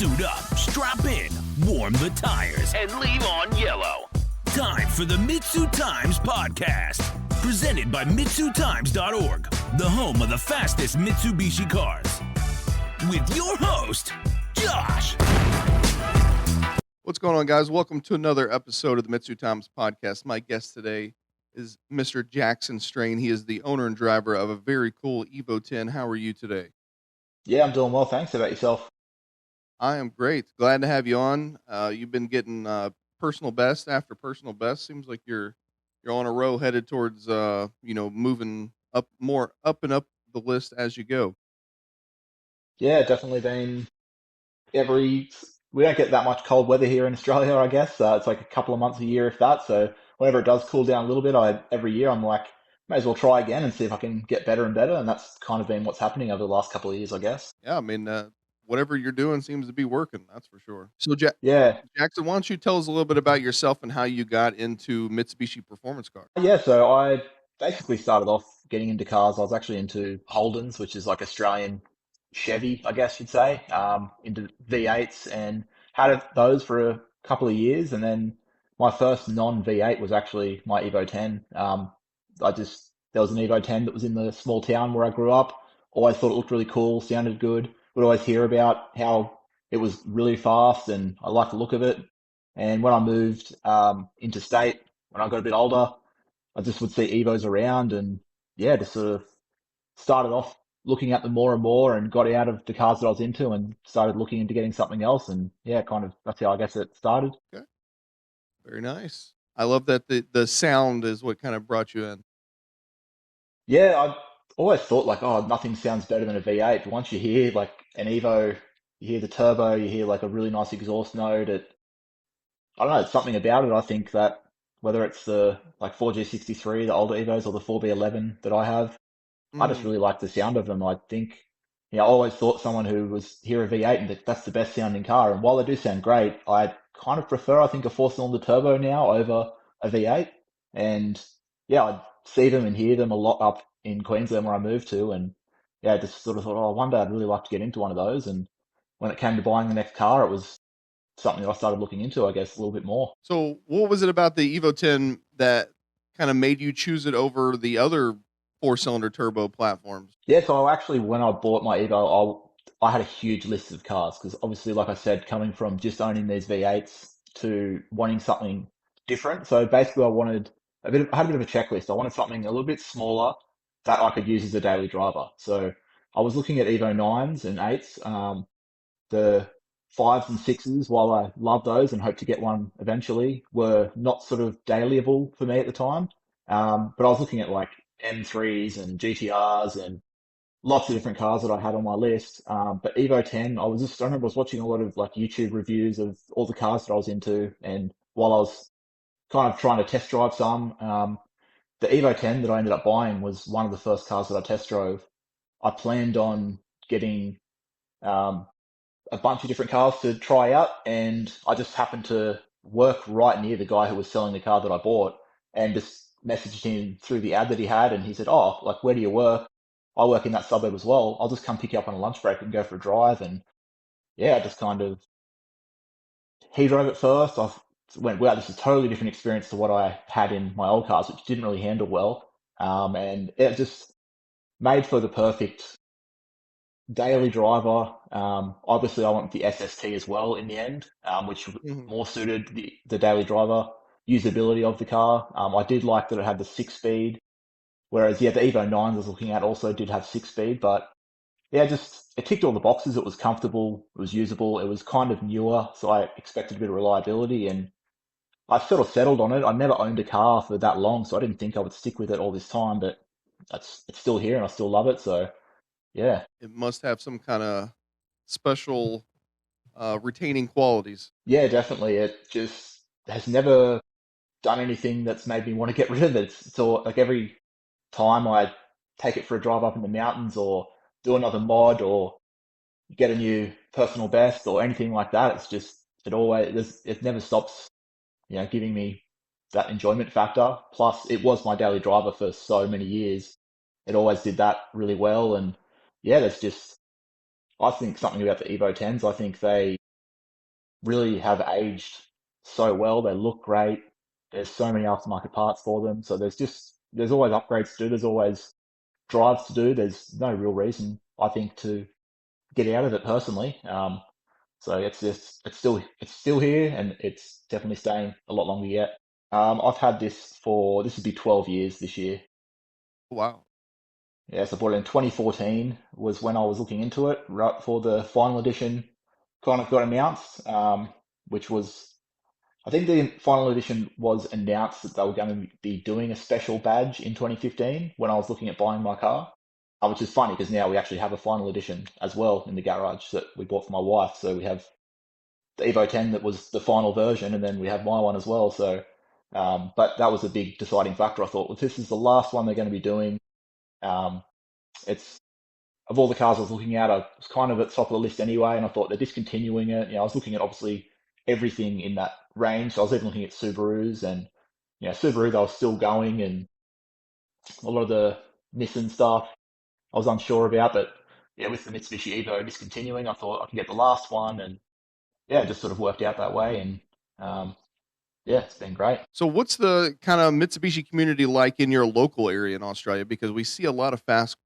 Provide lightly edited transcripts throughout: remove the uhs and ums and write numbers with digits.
Suit up, strap in, warm the tires, and leave on yellow. Time for the MitsuTimes podcast, presented by MitsuTimes.org, the home of the fastest Mitsubishi cars. With your host, Josh. What's going on, guys? Welcome to another episode of the MitsuTimes podcast. My guest today is Mr. Jackson Strain. He is the owner and driver of a very cool Evo 10. How are you today? Yeah, I'm doing well, thanks. How about yourself? I am great. Glad to have you on. You've been getting personal best after personal best. Seems like you're on a row headed towards moving up and up the list as you go. Yeah, definitely been we don't get that much cold weather here in Australia, I guess. It's like a couple of months a year, if that. So whenever it does cool down a little bit, every year I'm like, may as well try again and see if I can get better and better. And that's kind of been what's happening over the last couple of years, I guess. Yeah, I mean, whatever you're doing seems to be working. That's for sure. So, Jackson, why don't you tell us a little bit about yourself and how you got into Mitsubishi performance cars? Yeah, so I basically started off getting into cars. I was actually into Holdens, which is like Australian Chevy, I guess you'd say, into V8s, and had those for a couple of years. And then my first non-V8 was actually my Evo 10. There was an Evo 10 that was in the small town where I grew up. Always thought it looked really cool, sounded good. Would always hear about how it was really fast, and I liked the look of it. And when I moved interstate, when I got a bit older, I just would see Evos around, and yeah, just sort of started off looking at them more and more, and got out of the cars that I was into and started looking into getting something else. And yeah, kind of that's how I guess it started. Okay. Very nice. I love that the sound is what kind of brought you in. Yeah, I always thought like, oh, nothing sounds better than a V8. But once you hear like an Evo, you hear the turbo, you hear like a really nice exhaust note. I don't know, it's something about it. I think that whether it's the like 4G63, the older Evos, or the 4B11 that I have, I just really like the sound of them. I think, I always thought someone who was hear a V8 and that's the best sounding car. And while they do sound great, I kind of prefer, I think, a 4-cylinder turbo now over a V8. And yeah, I see them and hear them a lot up in Queensland where I moved to. And yeah, I just sort of thought, oh, one day I'd really like to get into one of those. And when it came to buying the next car, it was something that I started looking into, I guess, a little bit more. So what was it about the Evo 10 that kind of made you choose it over the other 4-cylinder turbo platforms? Yeah, so actually, when I bought my Evo, I had a huge list of cars because obviously, like I said, coming from just owning these V8s to wanting something different. So basically, I had a bit of a checklist. I wanted something a little bit smaller that I could use as a daily driver. So I was looking at Evo 9s and 8s. The 5s and 6s, while I love those and hope to get one eventually, were not sort of dailyable for me at the time. But I was looking at like M3s and GTRs and lots of different cars that I had on my list. But Evo 10, I remember I was watching a lot of like YouTube reviews of all the cars that I was into. And while I was kind of trying to test drive some, the Evo 10 that I ended up buying was one of the first cars that I test drove. I planned on getting a bunch of different cars to try out, and I just happened to work right near the guy who was selling the car that I bought, and just messaged him through the ad that he had, and he said, oh, like, where do you work? I work in that suburb as well. I'll just come pick you up on a lunch break and go for a drive. And yeah, he drove it first. I went, wow, this is a totally different experience to what I had in my old cars, which didn't really handle well. And it just made for the perfect daily driver. Obviously I went with the SST as well in the end, which more suited the daily driver usability of the car. I did like that it had the 6-speed, whereas the Evo 9 I was looking at also did have 6-speed, but yeah, it ticked all the boxes. It was comfortable, it was usable, it was kind of newer, so I expected a bit of reliability, and I sort of settled on it. I never owned a car for that long, so I didn't think I would stick with it all this time, but it's still here and I still love it, so yeah. It must have some kind of special retaining qualities. Yeah, definitely. It just has never done anything that's made me want to get rid of it. So like every time I take it for a drive up in the mountains or do another mod or get a new personal best or anything like that, it never stops, giving me that enjoyment factor. Plus it was my daily driver for so many years. It always did that really well. And yeah, I think something about the Evo 10s. I think they really have aged so well. They look great. There's so many aftermarket parts for them. So there's always upgrades to do. There's always drives to do. There's no real reason, I think, to get out of it personally. So it's still here, and it's definitely staying a lot longer yet. I've had this would be 12 years this year. Wow. Yes, I bought it in 2014 was when I was looking into it, right before the final edition kind of got announced, which was, I think the final edition was announced that they were going to be doing a special badge in 2015 when I was looking at buying my car, which is funny because now we actually have a final edition as well in the garage that we bought for my wife. So we have the Evo 10 that was the final version, and then we have my one as well. So, but that was a big deciding factor. I thought, well, this is the last one they're going to be doing. Um, it's of all the cars I was looking at, I was kind of at the top of the list anyway, and I thought they're discontinuing it. I was looking at obviously everything in that range. So I was even looking at Subarus, and Subaru they were still going, and a lot of the Nissan stuff I was unsure about. But yeah, with the Mitsubishi Evo discontinuing, I thought I can get the last one, and yeah, it just sort of worked out that way, and yeah, it's been great. So, what's the kind of Mitsubishi community like in your local area in Australia? Because we see a lot of fast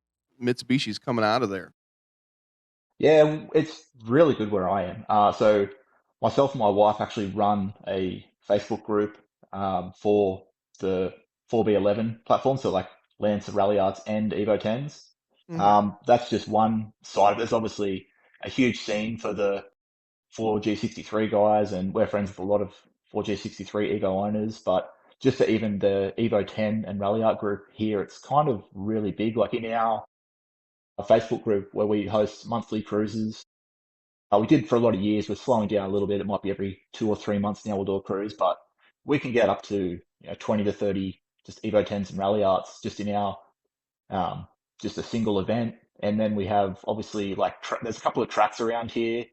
Mitsubishis coming out of there. Yeah, it's really good where I am. So myself and my wife actually run a Facebook group for the 4B11 platform, so like Lancer Rally Arts and Evo 10s. Hmm. That's just one side of it. There's obviously a huge scene for the 4G63 guys, and we're friends with a lot of 4G63 Evo owners, but just for even the Evo 10 and Rally Art group here, it's kind of really big. Like in our Facebook group where we host monthly cruises, we did for a lot of years. We're slowing down a little bit. It might be every 2 or 3 months now we'll do a cruise, but we can get up to 20 to 30 just Evo 10s and Rally Arts just in our um, just a single event. And then we have obviously like there's a couple of tracks around here,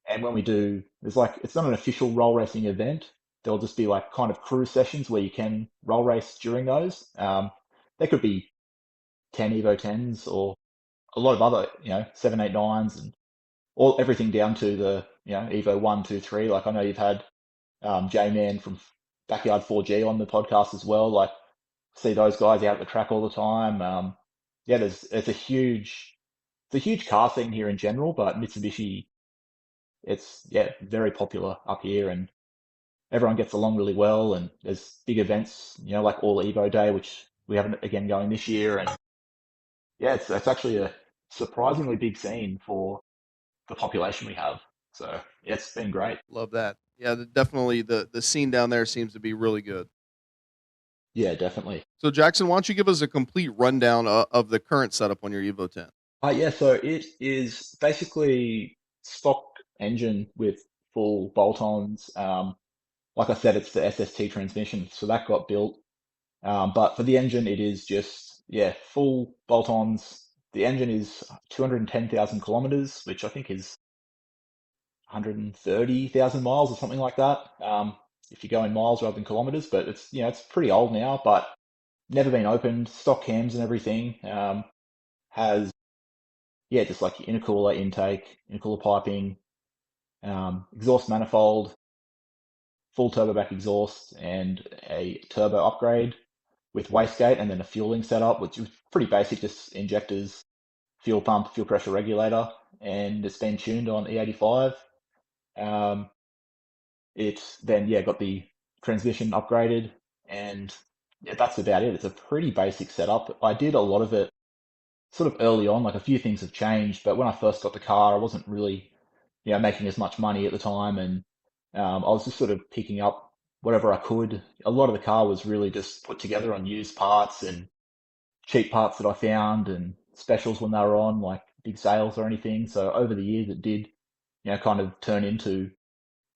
and when we do, there's like it's not an official roll racing event. There'll just be like kind of cruise sessions where you can roll race during those. There could be 10 Evo 10s or a lot of other 789s and everything down to the Evo 1, 2, 3. Like I know you've had J-Man from Backyard 4G on the podcast as well. Like see those guys out at the track all the time. Yeah, it's a huge car scene here in general, but Mitsubishi, it's very popular up here, and everyone gets along really well. And there's big events, like All Evo Day, which we have again going this year, and yeah, it's actually a surprisingly big scene for the population we have. So yeah, it's been great. Love that. Yeah, definitely the scene down there seems to be really good. Yeah, definitely. So, Jackson, why don't you give us a complete rundown of the current setup on your Evo 10? Yeah, so it is basically stock engine with full bolt-ons. Like I said, it's the SST transmission, so that got built. But for the engine, it is just, full bolt-ons. The engine is 210,000 kilometers, which I think is 130,000 miles or something like that. If you go in miles rather than kilometers, but it's pretty old now, but never been opened, stock cams and everything. Has, just like your intercooler intake, intercooler piping, exhaust manifold, full turbo back exhaust, and a turbo upgrade with wastegate, and then a fueling setup, which is pretty basic, just injectors, fuel pump, fuel pressure regulator, and it's been tuned on E85. Um, it's then got the transmission upgraded, and that's about it. It's a pretty basic setup. I did a lot of it sort of early on, like a few things have changed, but when I first got the car, I wasn't really making as much money at the time, and I was just sort of picking up whatever I could. A lot of the car was really just put together on used parts and cheap parts that I found and specials when they were on, like big sales or anything. So over the years, it did, kind of turn into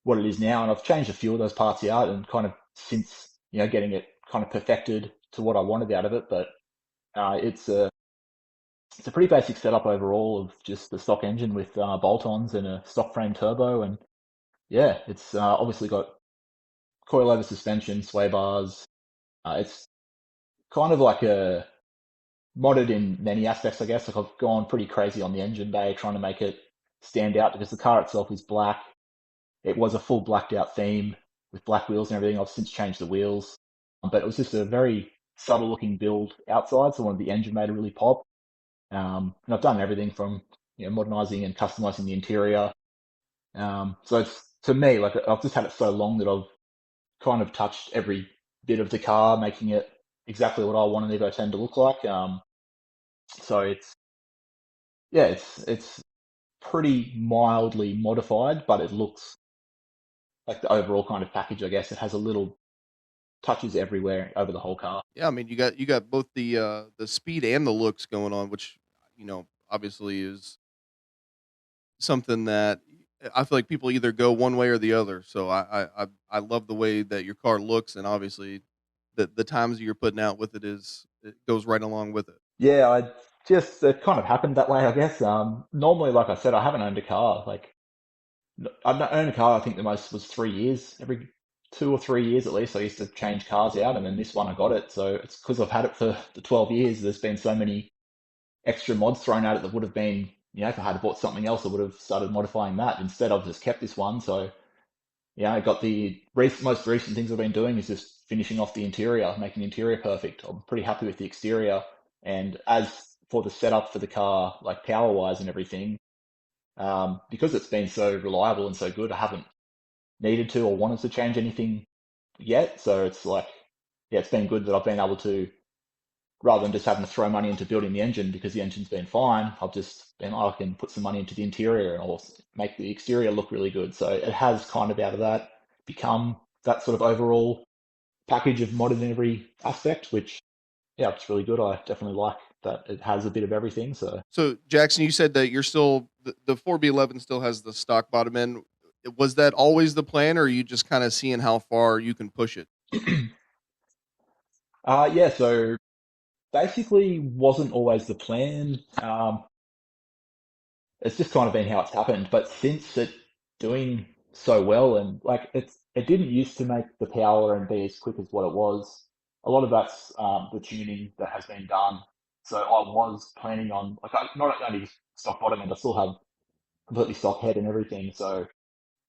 what it is now. And I've changed a few of those parts out and kind of since, getting it kind of perfected to what I wanted out of it. But it's a pretty basic setup overall of just the stock engine with bolt-ons and a stock frame turbo. And yeah, it's obviously got coilover suspension, sway bars. It's kind of like a modded in many aspects, I guess. Like I've gone pretty crazy on the engine bay trying to make it stand out because the car itself is black. it was a full blacked out theme with black wheels and everything. I've since changed the wheels, but it was just a very subtle looking build outside. So I wanted the engine made to really pop. And I've done everything from modernizing and customizing the interior. So it's, to me, like I've just had it so long that I've kind of touched every bit of the car, making it exactly what I want an Evo 10 to look like. So it's pretty mildly modified, but it looks like the overall kind of package. I guess it has a little touches everywhere over the whole car. Yeah, I mean you got both the speed and the looks going on, which obviously is something that I feel like people either go one way or the other. So I love the way that your car looks, and obviously the times that you're putting out with it goes right along with it. Yeah, it kind of happened that way, I guess. Normally, like I said, I haven't owned a car. Like I've not owned a car. I think the most was 3 years. Every 2 or 3 years at least, I used to change cars out, and then this one I got it. So it's because I've had it for the 12 years. There's been so many extra mods thrown at it that would have been, if I had bought something else, I would have started modifying that. Instead, I've just kept this one. So yeah, I got the most recent things I've been doing is just finishing off the interior, making the interior perfect. I'm pretty happy with the exterior. And as for the setup for the car, like power wise and everything, because it's been so reliable and so good, I haven't needed to or wanted to change anything yet. So it's like, yeah, it's been good that I've been able to, rather than just having to throw money into building the engine because the engine's been fine, I've just been, I can put some money into the interior and I'll make the exterior look really good. So it has kind of out of that become that sort of overall package of mod in every aspect, which, yeah, it's really good. I definitely like that it has a bit of everything. So So Jackson, you said that you're still the 4B11 still has the stock bottom end. Was that always the plan, or are you just kind of seeing how far you can push it? yeah, so basically wasn't always the plan. It's just kind of been how it's happened. But since it doing so well and like it didn't used to make the power and be as quick as what it was. A lot of that's the tuning that has been done. So I was planning on like not only stock bottom end, I still have completely stock head and everything. So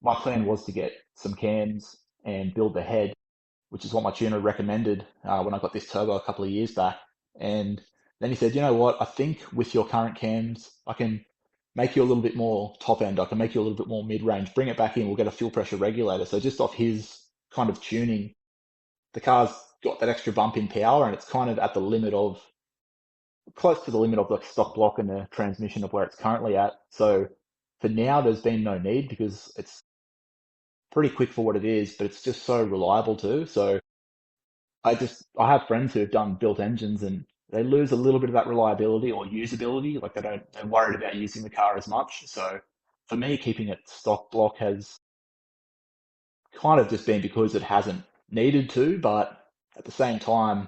my plan was to get some cams and build the head, which is what my tuner recommended when I got this turbo a couple of years back. And then he said, you know what? I think with your current cams, I can make you a little bit more top end. I can make you a little bit more mid range. Bring it back in. We'll get a fuel pressure regulator. So just off his kind of tuning, the car's got that extra bump in power, and it's kind of at the limit of close to the limit of the stock block and the transmission of where it's currently at. So for now, there's been no need because it's pretty quick for what it is, but it's just so reliable too. So I have friends who have done built engines and they lose a little bit of that reliability or usability. Like they're worried about using the car as much. So for me, keeping it stock block has kind of just been because it hasn't needed to, but at the same time,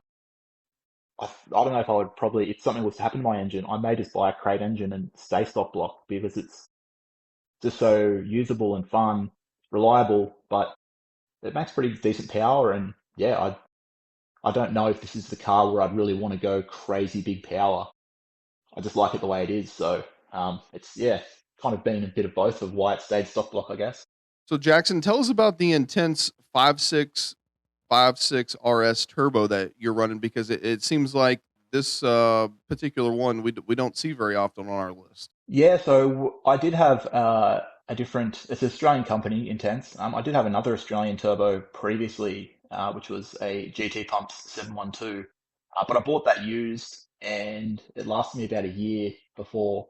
I don't know if I would probably, if something was to happen to my engine, I may just buy a crate engine and stay stock block because it's just so usable and fun, reliable, but it makes pretty decent power. And yeah, I don't know if this is the car where I'd really want to go crazy big power. I just like it the way it is. So it's, yeah, kind of been a bit of both of why it stayed stock block, I guess. So Jackson, tell us about the intense 5.6 RS turbo that you're running, because it seems like this particular one we don't see very often on our list. Yeah, so I did have a different, it's an Australian company, Intense. I did have another Australian turbo previously, which was a GT Pumps 712, but I bought that used and it lasted me about a year before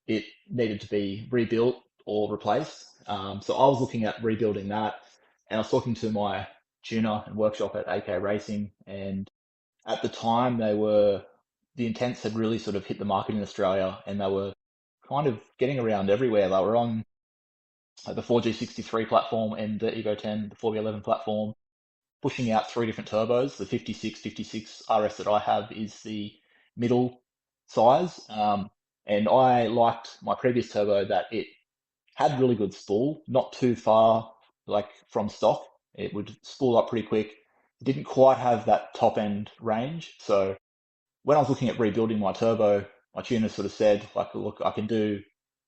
it needed to be rebuilt or replaced. So I was looking at rebuilding that, and I was talking to my tuner and workshop at AK Racing, and at the time the Intents had really sort of hit the market in Australia, and they were kind of getting around everywhere. They were on the 4G63 platform and the Evo 10, the 4B11 platform, pushing out three different turbos. The 56 RS that I have is the middle size. And I liked my previous turbo that it had really good spool, not too far like from stock. It would spool up pretty quick. It didn't quite have that top end range. So when I was looking at rebuilding my turbo, my tuner sort of said, like, look, I can do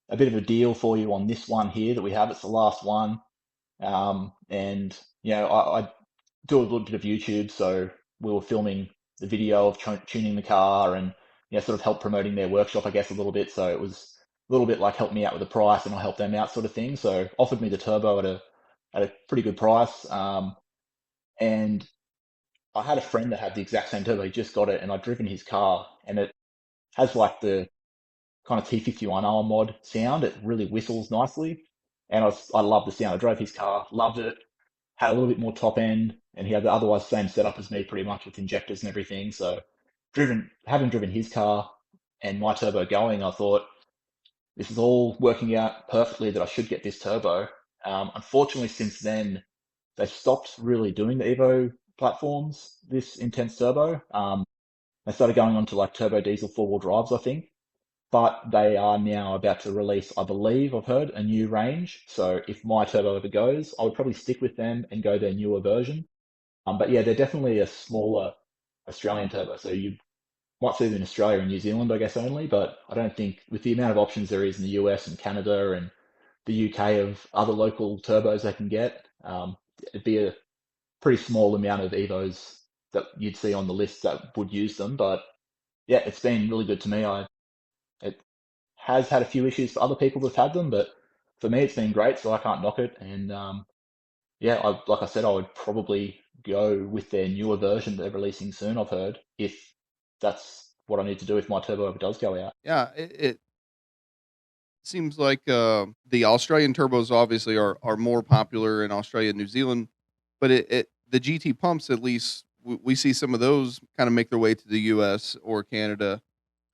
a bit of a deal for you on this one here that we have. It's the last one. And I do a little bit of YouTube, so we were filming the video of tuning the car and sort of help promoting their workshop, I guess, a little bit. So it was a little bit like help me out with the price and I'll help them out sort of thing. So offered me the turbo at a pretty good price. And I had a friend that had the exact same turbo. He just got it, and I'd driven his car, and it has like the kind of T51R mod sound. It really whistles nicely, and I love the sound. I drove his car, loved it. Had a little bit more top end, and he had the otherwise same setup as me, pretty much with injectors and everything. So, having driven his car and my turbo going, I thought this is all working out perfectly. That I should get this turbo. Unfortunately, since then, they stopped really doing the Evo platforms, this intense turbo. They started going on to like turbo diesel four-wheel drives, I think. But they are now about to release, I believe, I've heard, a new range. So if my turbo ever goes, I would probably stick with them and go their newer version. But yeah, they're definitely a smaller Australian turbo. So you might see them in Australia and New Zealand, I guess, only. But I don't think with the amount of options there is in the US and Canada and the UK of other local turbos they can get, it'd be a pretty small amount of Evos that you'd see on the list that would use them. But yeah, it's been really good to me. It has had a few issues for other people that've had them, but for me it's been great, so I can't knock it. And yeah, like I said, I would probably go with their newer version that they're releasing soon. I've heard if that's what I need to do if my turbo ever does go out. Yeah, it seems like the Australian turbos obviously are more popular in Australia and New Zealand, but the GT pumps, at least we see some of those kind of make their way to the US or Canada.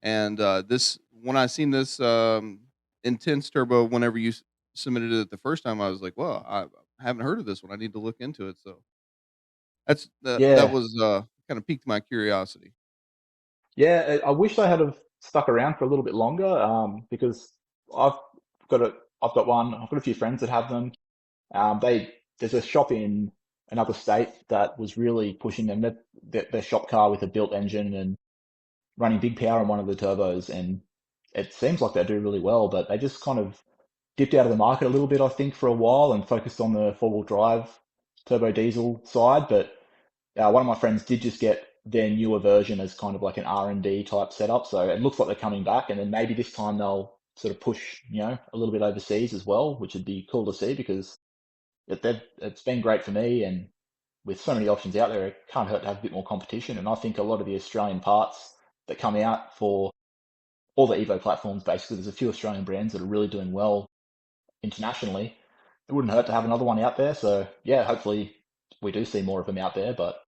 And this when I seen this intense turbo, whenever you submitted it the first time, I was like, well, I haven't heard of this one. I need to look into it. So that Yeah, was kind of piqued my curiosity. yeah. I wish they had have stuck around for a little bit longer, because I've got a, I've got one. I've got a few friends that have them. There's a shop in another state that was really pushing them. Their shop car with a built engine and running big power on one of the turbos, and it seems like they do really well, but they just kind of dipped out of the market a little bit, I think, for a while and focused on the four-wheel drive turbo diesel side. But one of my friends did just get their newer version as kind of like an R&D type setup, so it looks like they're coming back, and then maybe this time they'll sort of push, a little bit overseas as well, which would be cool to see because it's been great for me, and with so many options out there, it can't hurt to have a bit more competition. And I think a lot of the Australian parts that come out for all the Evo platforms, basically, there's a few Australian brands that are really doing well internationally. It wouldn't hurt to have another one out there. So yeah, hopefully we do see more of them out there, but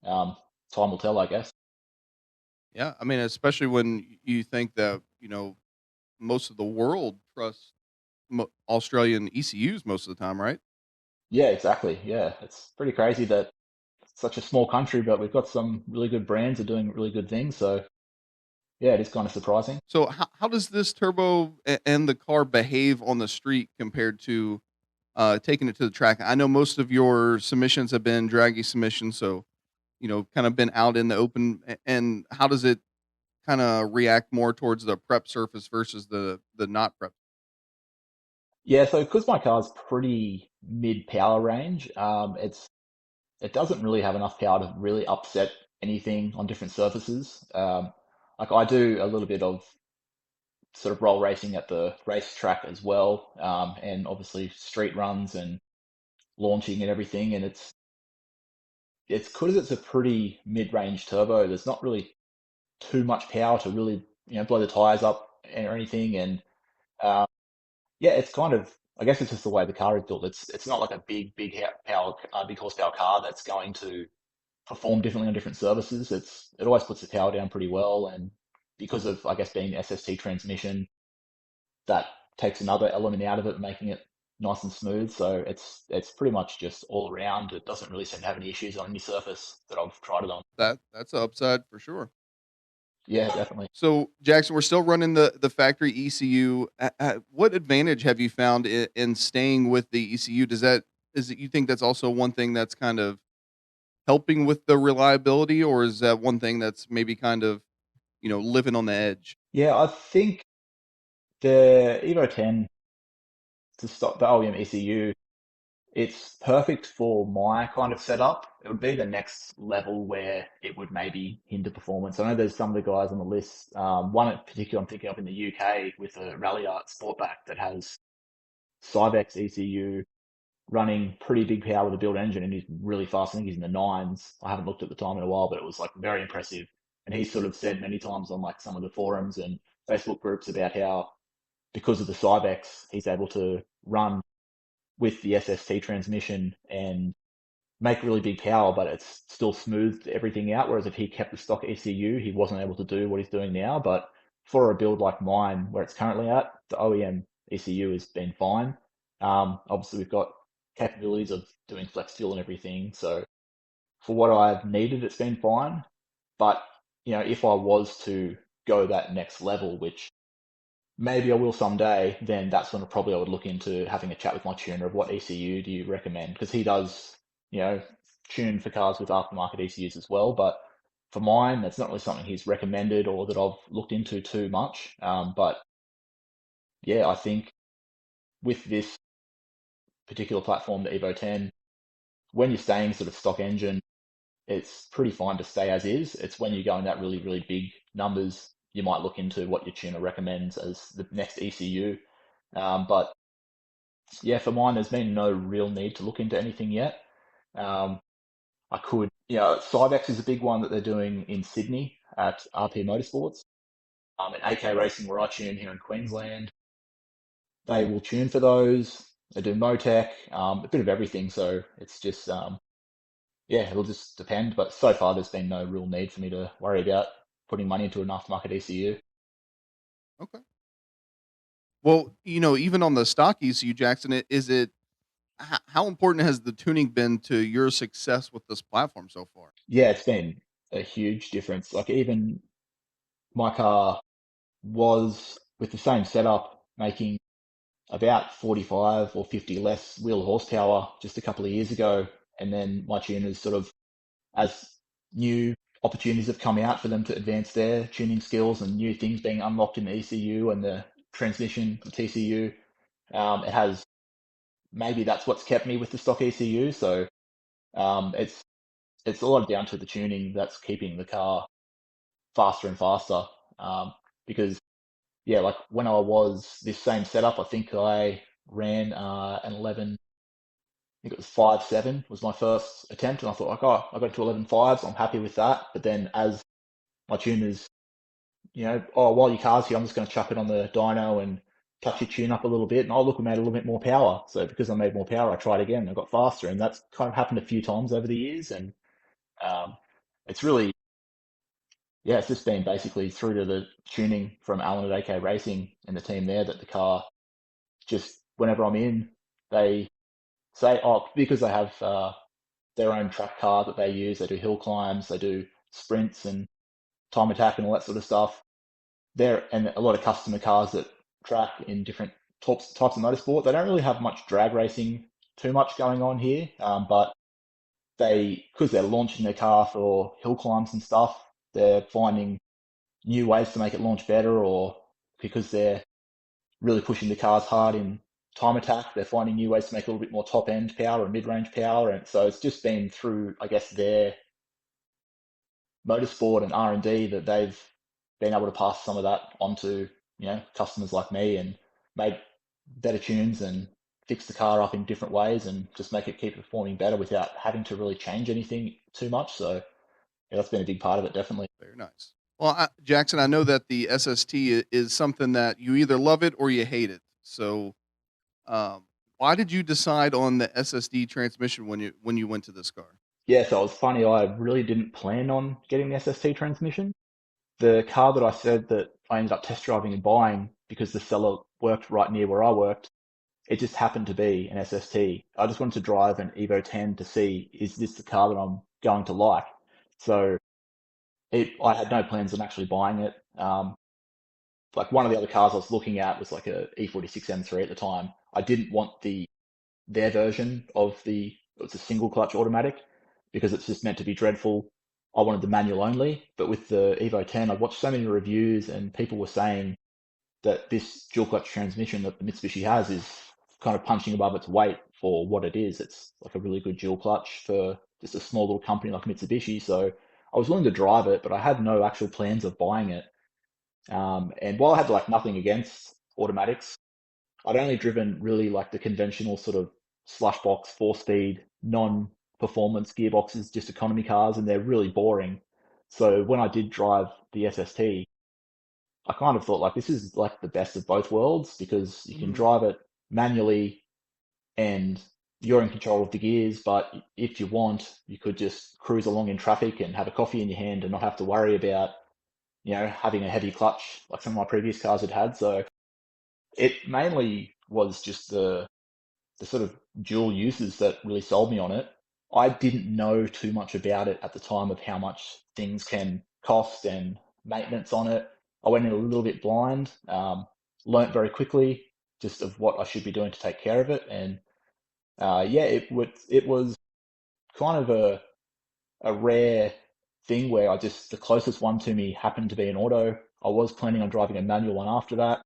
um, time will tell, I guess. Yeah, I mean, especially when you think that most of the world trusts Australian ECUs most of the time, right? Yeah, exactly. Yeah, it's pretty crazy that it's such a small country, but we've got some really good brands that are doing really good things. So yeah, it is kind of surprising. So how does this turbo and the car behave on the street compared to taking it to the track? I know most of your submissions have been draggy submissions, so kind of been out in the open. And how does it kind of react more towards the prep surface versus the not prep? Yeah, so because my car's pretty mid power range, it doesn't really have enough power to really upset anything on different surfaces. Like I do a little bit of sort of roll racing at the racetrack as well, and obviously street runs and launching and everything. And it's because it's a pretty mid-range turbo. There's not really too much power to really blow the tires up or anything. And uh, yeah, it's kind of, I guess it's just the way the car is built. It's not like a big horsepower car that's going to perform differently on different services. It always puts the power down pretty well, and because of, I guess, being SST transmission, that takes another element out of it, making it nice and smooth. So it's pretty much just all around. It doesn't really seem to have any issues on any surface that I've tried it on. That's an upside for sure. Yeah, definitely. So Jackson, we're still running the factory ECU. What advantage have you found in staying with the ECU? Is it you think that's also one thing that's kind of helping with the reliability, or is that one thing that's maybe kind of living on the edge? Yeah, I think the Evo 10 to stop the OEM ECU, It's perfect for my kind of setup. It would be the next level where it would maybe hinder performance. I know there's some of the guys on the list. One in particular I'm thinking of in the UK with a Rally Art Sportback that has Cyvex ECU running pretty big power with a built engine, and he's really fast. I think he's in the nines. I haven't looked at the time in a while, but it was like very impressive. And he's sort of said many times on like some of the forums and Facebook groups about how because of the Cyvex, he's able to run with the SST transmission and make really big power, but it's still smoothed everything out. Whereas if he kept the stock ECU, he wasn't able to do what he's doing now. But for a build like mine, where it's currently at, the OEM ECU has been fine. Obviously, we've got capabilities of doing flex fuel and everything. So for what I've needed, it's been fine. But if I was to go that next level, which maybe I will someday, then that's when probably I would look into having a chat with my tuner of what ECU do you recommend? Because he does, tune for cars with aftermarket ECUs as well. But for mine, that's not really something he's recommended or that I've looked into too much. But yeah, I think with this particular platform, the Evo 10, when you're staying sort of stock engine, it's pretty fine to stay as is. It's when you go in that really, really big numbers, you might look into what your tuner recommends as the next ECU. But yeah, for mine, there's been no real need to look into anything yet. I could, Cyvex is a big one that they're doing in Sydney at RP Motorsports. And AK Racing, where I tune here in Queensland, they will tune for those. They do Motec, a bit of everything. So it's just, yeah, it'll just depend. But so far, there's been no real need for me to worry about putting money into an aftermarket ECU. Okay. Well, even on the stock ECU, Jackson, how important has the tuning been to your success with this platform so far? Yeah, it's been a huge difference. Like even my car was with the same setup making about 45 or 50 less wheel horsepower just a couple of years ago. And then my tuners sort of, as new opportunities have come out for them to advance their tuning skills and new things being unlocked in the ECU and the transmission, the TCU, it has, maybe that's what's kept me with the stock ECU. So it's a lot down to the tuning that's keeping the car faster and faster. Because yeah, like when I was this same setup, I think I ran an 11. I think it was 5.7 was my first attempt, and I thought like, oh, I got to 11.5, so I'm happy with that. But then as my tuners, oh, while your car's here, I'm just going to chuck it on the dyno and touch your tune up a little bit, and oh look, we made a little bit more power. So because I made more power, I tried again, and I got faster, and that's kind of happened a few times over the years, and it's really, yeah, it's just been basically through to the tuning from Alan at AK Racing and the team there that the car just, whenever I'm in, they say, oh, because they have their own track car that they use, they do hill climbs, they do sprints and time attack and all that sort of stuff. And a lot of customer cars that track in different types of motorsport, they don't really have much drag racing too much going on here, but because they're launching their car for hill climbs and stuff, they're finding new ways to make it launch better, or because they're really pushing the cars hard in time attack, they're finding new ways to make a little bit more top end power and mid range power. And so it's just been through, I guess, their motorsport and R&D that they've been able to pass some of that onto, customers like me and make better tunes and fix the car up in different ways and just make it keep performing better without having to really change anything too much. So yeah, that's been a big part of it, definitely. Very nice. Well, Jackson, I know that the SST is something that you either love it or you hate it. So, why did you decide on the SSD transmission when you went to this car? Yeah, so it was funny. I really didn't plan on getting the SST transmission. The car that I said that I ended up test driving and buying because the seller worked right near where I worked, it just happened to be an SST. I just wanted to drive an Evo 10 to see, is this the car that I'm going to like? So I had no plans on actually buying it. Like one of the other cars I was looking at was like a E46 M3 at the time. I didn't want their version of it's a single clutch automatic because it's just meant to be dreadful. I wanted the manual only, but with the Evo 10, I watched so many reviews and people were saying that this dual clutch transmission that the Mitsubishi has is kind of punching above its weight for what it is. It's like a really good dual clutch for just a small little company like Mitsubishi. So I was willing to drive it, but I had no actual plans of buying it. And while I had like nothing against automatics, I'd only driven really like the conventional sort of slush box, 4-speed, non-performance gearboxes, just economy cars, and they're really boring. So when I did drive the SST, I kind of thought like this is like the best of both worlds because you can Hmm. drive it manually and you're in control of the gears, but if you want, you could just cruise along in traffic and have a coffee in your hand and not have to worry about, having a heavy clutch like some of my previous cars had had. So it mainly was just the sort of dual uses that really sold me on it. I didn't know too much about it at the time of how much things can cost and maintenance on it. I went in a little bit blind, learnt very quickly just of what I should be doing to take care of it. And yeah, it was kind of a rare thing where the closest one to me happened to be an auto. I was planning on driving a manual one after that.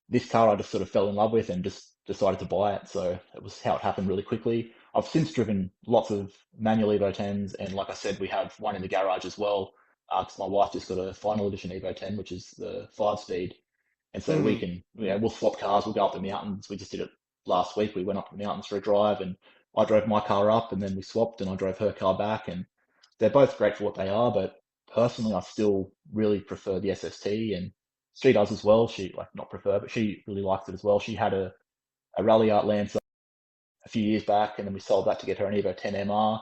This car I just sort of fell in love with and just decided to buy it. So it was how it happened really quickly. I've since driven lots of manual Evo 10s, and like I said, we have one in the garage as well. Because my wife just got a final edition Evo 10, which is the 5-speed, and so we Hmm. can, we'll swap cars. We'll go up the mountains. We just did it last week. We went up the mountains for a drive, and I drove my car up, and then we swapped, and I drove her car back, and they're both great for what they are. But personally, I still really prefer the SST, and she does as well. She like not prefer, but she really likes it as well. She had a Rally Art Lancer a few years back, and then we sold that to get her an Evo 10 MR,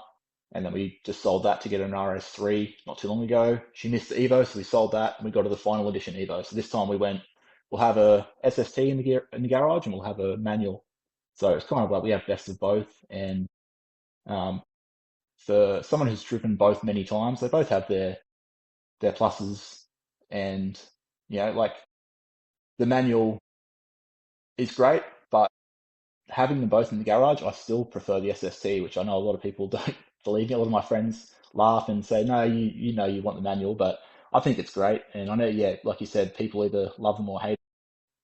and then we just sold that to get an RS3 not too long ago. She missed the Evo, so we sold that, and we got her the final edition Evo. So this time we went, we'll have a SST in the garage, and we'll have a manual. So it's kind of like we have best of both, and um, for someone who's driven both many times, they both have their pluses, and like the manual is great, but having them both in the garage, I still prefer the SST, which I know a lot of people don't believe me. A lot of my friends laugh and say, no, you want the manual, but I think it's great. And I know, yeah, like you said, people either love them or hate them.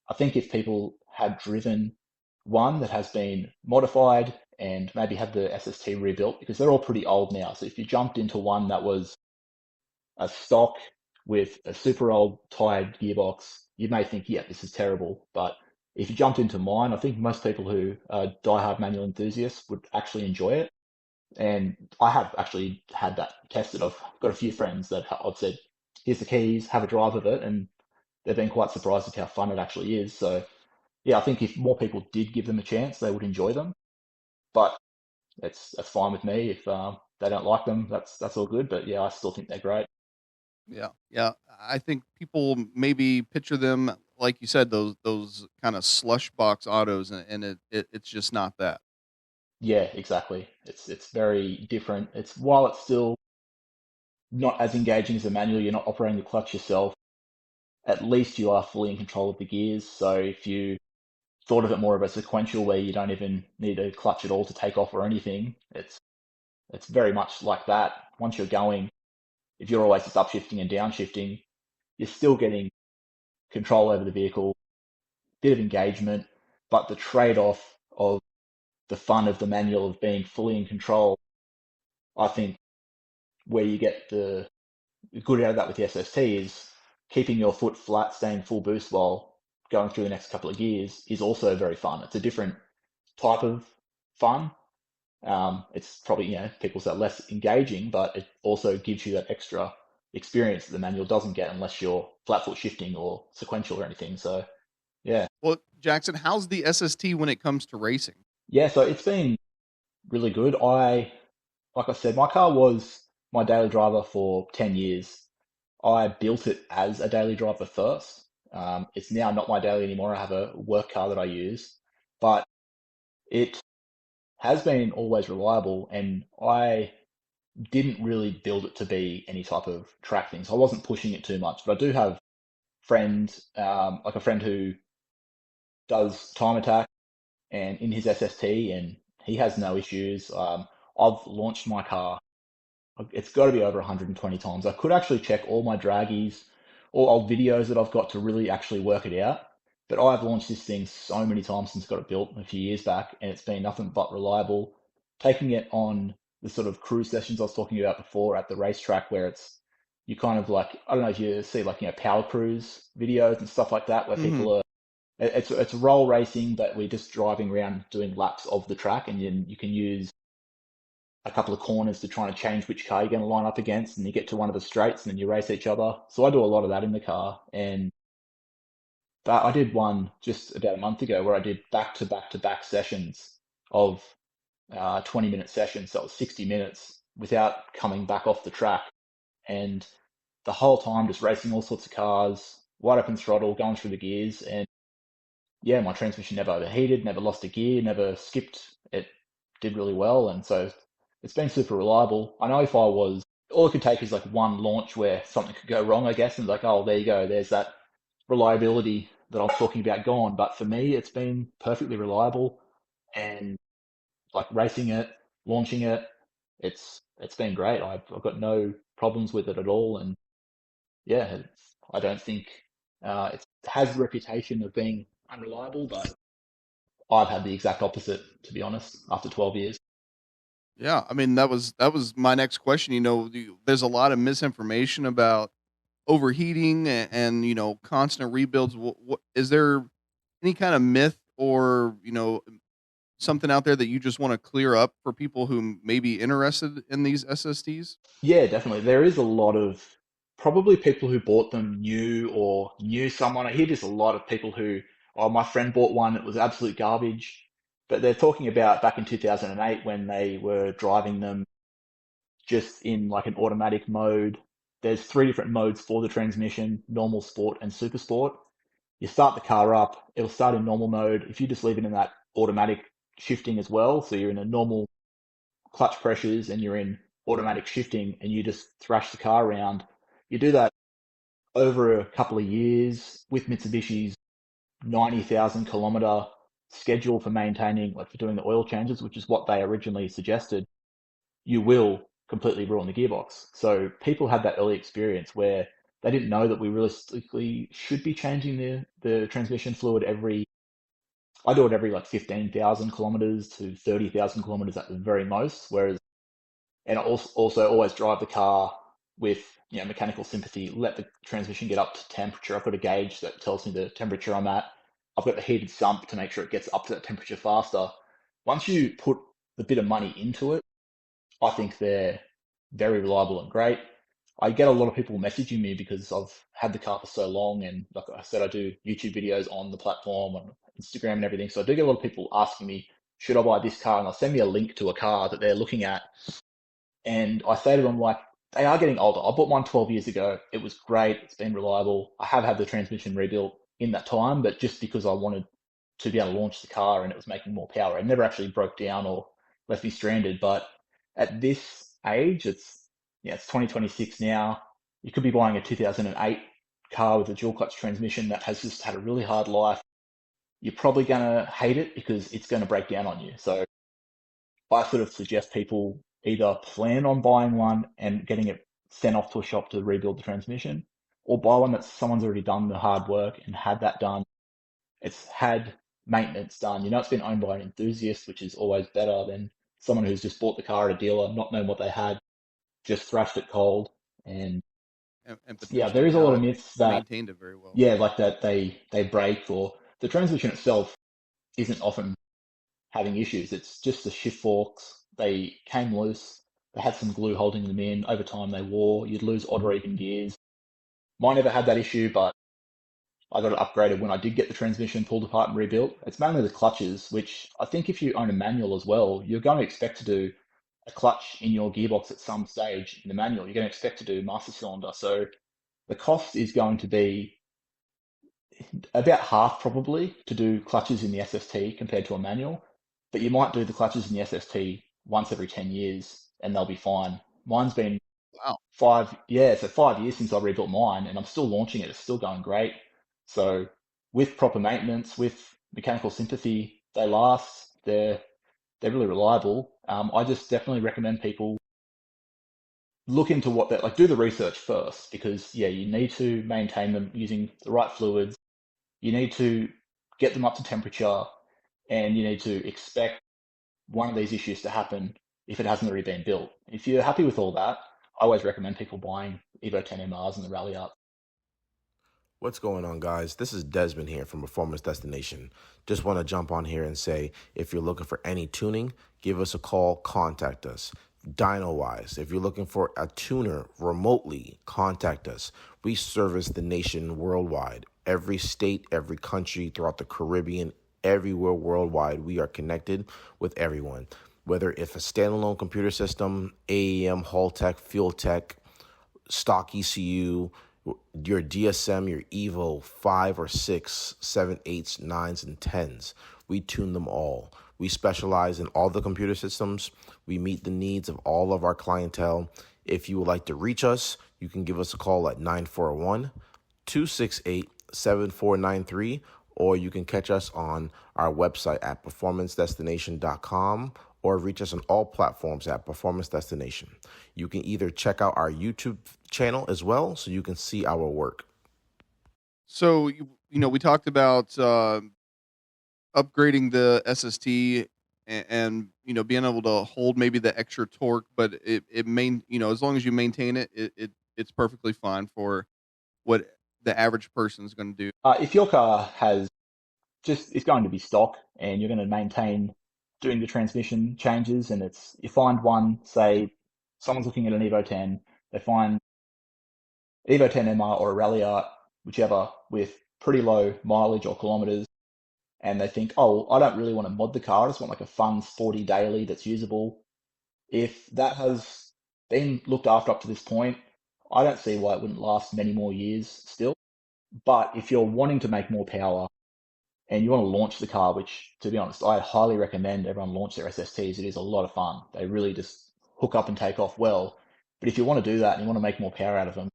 I think if people had driven one that has been modified and maybe had the SST rebuilt, because they're all pretty old now. So if you jumped into one that was a stock with a super old tired gearbox, you may think, yeah, this is terrible. But if you jumped into mine, I think most people who are diehard manual enthusiasts would actually enjoy it. And I have actually had that tested. I've got a few friends that I've said, here's the keys, have a drive of it. And they've been quite surprised at how fun it actually is. So, yeah, I think if more people did give them a chance, they would enjoy them. But that's fine with me. If they don't like them, that's all good. But yeah, I still think they're great. Yeah, yeah. I think people maybe picture them like you said, those kind of slush box autos, and it's just not that. Yeah, exactly. It's very different. It's while it's still not as engaging as a manual, you're not operating the clutch yourself. At least you are fully in control of the gears. So if you thought of it more of a sequential where you don't even need a clutch at all to take off or anything, it's very much like that. Once you're going, if you're always just upshifting and downshifting, you're still getting control over the vehicle, bit of engagement, but the trade-off of the fun of the manual of being fully in control, I think where you get the good out of that with the SST is keeping your foot flat, staying full boost while going through the next couple of gears is also very fun. It's a different type of fun. It's probably, people say less engaging, but it also gives you that extra experience that the manual doesn't get unless you're flat foot shifting or sequential or anything. So, yeah. Well, Jackson, how's the SST when it comes to racing? Yeah, so it's been really good. Like I said, my car was my daily driver for 10 years. I built it as a daily driver first. It's now not my daily anymore. I have a work car that I use, but it has been always reliable, and I didn't really build it to be any type of track thing. So I wasn't pushing it too much, but I do have friends, like a friend who does time attack and in his SST, and he has no issues. I've launched my car. It's got to be over 120 times. I could actually check all my draggies, all old videos that I've got to really actually work it out. But I've launched this thing so many times since I got it built a few years back, and it's been nothing but reliable. Taking it on the sort of cruise sessions I was talking about before at the racetrack, where it's you kind of like, I don't know if you see like, power cruise videos and stuff like that, where Hmm. people are, it's roll racing, but we're just driving around doing laps of the track, and you can use a couple of corners to try and change which car you're going to line up against, and you get to one of the straights, and then you race each other. So I do a lot of that in the car, and that I did one just about a month ago where I did back to back to back sessions of 20-minute sessions. So it was 60 minutes without coming back off the track. And the whole time just racing all sorts of cars, wide open throttle, going through the gears. And yeah, my transmission never overheated, never lost a gear, never skipped. It did really well. And so it's been super reliable. I know if I was, all it could take is like one launch where something could go wrong, I guess. And like, oh, there you go. There's that reliability that I'm talking about gone. But for me, it's been perfectly reliable, and like racing it, launching it, it's been great. I've got no problems with it at all, and yeah, I don't think it has the reputation of being unreliable, but I've had the exact opposite, to be honest, after 12 years. Yeah, I mean that was my next question. There's a lot of misinformation about overheating and constant rebuilds. What is there any kind of myth or something out there that you just want to clear up for people who may be interested in these SSTs? Yeah, definitely. There is a lot of probably people who bought them new or knew someone. I hear there's a lot of people who, oh, my friend bought one, it was absolute garbage. But they're talking about back in 2008 when they were driving them just in like an automatic mode. There's three different modes for the transmission: normal, sport, and super sport. You start the car up, it'll start in normal mode. If you just leave it in that automatic shifting as well, so you're in a normal clutch pressures and you're in automatic shifting and you just thrash the car around. You do that over a couple of years with Mitsubishi's 90,000 kilometer schedule for maintaining, like for doing the oil changes, which is what they originally suggested. You will completely ruin the gearbox. So people had that early experience where they didn't know that we realistically should be changing the transmission fluid every, I do it every like 15,000 kilometers to 30,000 kilometers at the very most. Whereas, and I also always drive the car with mechanical sympathy. Let the transmission get up to temperature. I've got a gauge that tells me the temperature I'm at. I've got the heated sump to make sure it gets up to that temperature faster. Once you put a bit of money into it, I think they're very reliable and great. I get a lot of people messaging me because I've had the car for so long, and like I said, I do YouTube videos on the platform, on Instagram and everything. So I do get a lot of people asking me, should I buy this car? And they'll send me a link to a car that they're looking at, and I say to them, like, they are getting older. I bought mine 12 years ago. It was great. It's been reliable. I have had the transmission rebuilt in that time, but just because I wanted to be able to launch the car and it was making more power. It never actually broke down or left me stranded. But at this age, it's 2026 now. You could be buying a 2008 car with a dual clutch transmission that has just had a really hard life. You're probably going to hate it because it's going to break down on you. So I sort of suggest people either plan on buying one and getting it sent off to a shop to rebuild the transmission, or buy one that someone's already done the hard work and had that done. It's had maintenance done. It's been owned by an enthusiast, which is always better than someone who's just bought the car at a dealer, not knowing what they had, just thrashed it cold. And And yeah, there potentially is a lot of not myths that, maintained it very well. yeah, like that they break, or the transmission itself isn't often having issues. It's just the shift forks. They came loose. They had some glue holding them in. Over time, they wore. You'd lose odd or even gears. Mine never had that issue, but I got it upgraded when I did get the transmission pulled apart and rebuilt. It's mainly the clutches, which I think if you own a manual as well, you're going to expect to do a clutch in your gearbox at some stage in the manual. You're going to expect to do master cylinder. So the cost is going to be about half probably to do clutches in the SST compared to a manual, but you might do the clutches in the SST once every 10 years and they'll be fine. Mine's been Wow. so 5 years since I rebuilt mine and I'm still launching it. It's still going great. So with proper maintenance, with mechanical sympathy, they last. They're really reliable. I just definitely recommend people look into what that, like, do the research first, because yeah, you need to maintain them using the right fluids. You need to get them up to temperature, and you need to expect one of these issues to happen if it hasn't already been built. If you're happy with all that, I always recommend people buying Evo 10 MRs and the Rally Art. What's going on, guys? This is Desmond here from Performance Destination. Just want to jump on here and say, if you're looking for any tuning, give us a call, contact us. DynoWise, if you're looking for a tuner remotely, contact us. We service the nation worldwide. Every state, every country throughout the Caribbean, everywhere worldwide, we are connected with everyone. Whether if a standalone computer system, AEM, Hall Tech, Fuel Tech, stock ECU, your DSM, your Evo 5 or 6, 7, 8s, 9s, and 10s. We tune them all. We specialize in all the computer systems. We meet the needs of all of our clientele. If you would like to reach us, you can give us a call at 941-268-7493, or you can catch us on our website at performancedestination.com or reach us on all platforms at Performance Destination. You can either check out our YouTube channel as well, so you can see our work. So, we talked about upgrading the SST and being able to hold maybe the extra torque, but as long as you maintain it's perfectly fine for what the average person is going to do. If your car it's going to be stock and you're going to maintain doing the transmission changes, and you find one, say someone's looking at an Evo 10, they find Evo 10 MR or a Rally Art, whichever, with pretty low mileage or kilometers, and they think, oh, I don't really want to mod the car, I just want like a fun, sporty daily that's usable. If that has been looked after up to this point, I don't see why it wouldn't last many more years still. But if you're wanting to make more power and you want to launch the car, which, to be honest, I highly recommend everyone launch their SSTs. It is a lot of fun. They really just hook up and take off well. But if you want to do that and you want to make more power out of them,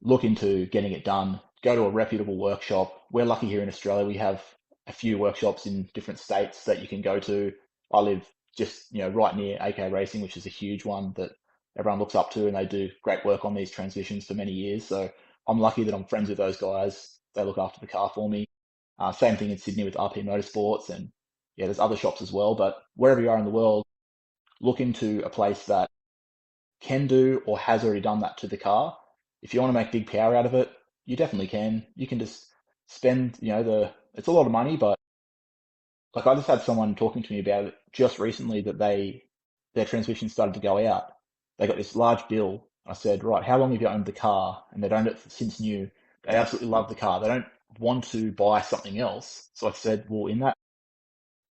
look into getting it done. Go to a reputable workshop. We're lucky here in Australia. We have a few workshops in different states that you can go to. I live just right near AK Racing, which is a huge one that everyone looks up to, and they do great work on these transmissions for many years. So I'm lucky that I'm friends with those guys. They look after the car for me. Same thing in Sydney with RP Motorsports, and there's other shops as well. But wherever you are in the world, look into a place that can do or has already done that to the car. If you want to make big power out of it, you definitely can. You can just spend, it's a lot of money, but like I just had someone talking to me about it just recently that their transmission started to go out. They got this large bill. I said, right, how long have you owned the car? And they'd owned it since new. They absolutely love the car. They don't want to buy something else. So I said, well, in that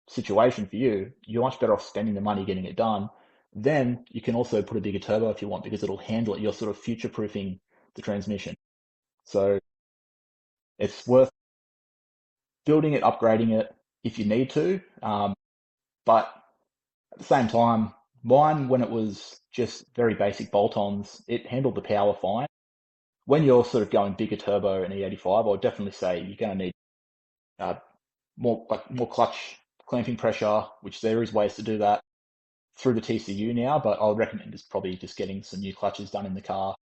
situation for you, you're much better off spending the money getting it done. Then you can also put a bigger turbo if you want, because it'll handle it. You're sort of future-proofing the transmission. So it's worth building it, upgrading it if you need to. But at the same time, mine, when it was just very basic bolt-ons, it handled the power fine. When you're sort of going bigger turbo and E85, I would definitely say you're going to need more clutch clamping pressure, which there is ways to do that through the TCU now, but I would recommend probably just getting some new clutches done in the car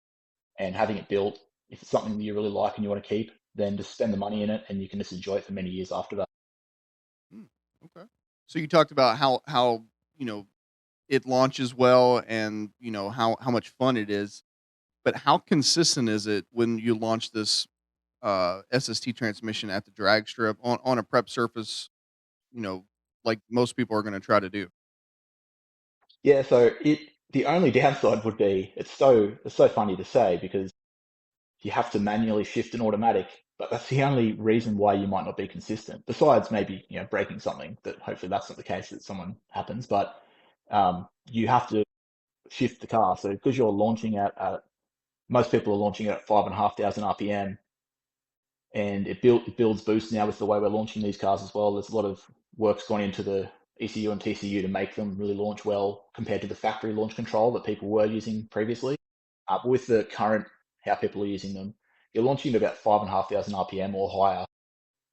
and having it built. If it's something that you really like and you want to keep, then just spend the money in it and you can just enjoy it for many years after that. Okay. So you talked about how it launches well and how much fun it is, but how consistent is it when you launch this SST transmission at the drag strip on a prep surface, like most people are going to try to do? Yeah, so the only downside would be it's so funny to say, because you have to manually shift an automatic, but that's the only reason why you might not be consistent. Besides maybe breaking something, that hopefully that's not the case, that someone happens, but you have to shift the car. So because you're launching at most people are launching it at 5,500 RPM, and it builds boost now with the way we're launching these cars as well. There's a lot of work's gone into the ECU and TCU to make them really launch well compared to the factory launch control that people were using previously. But with the current, how people are using them, you're launching at about 5,500 RPM or higher.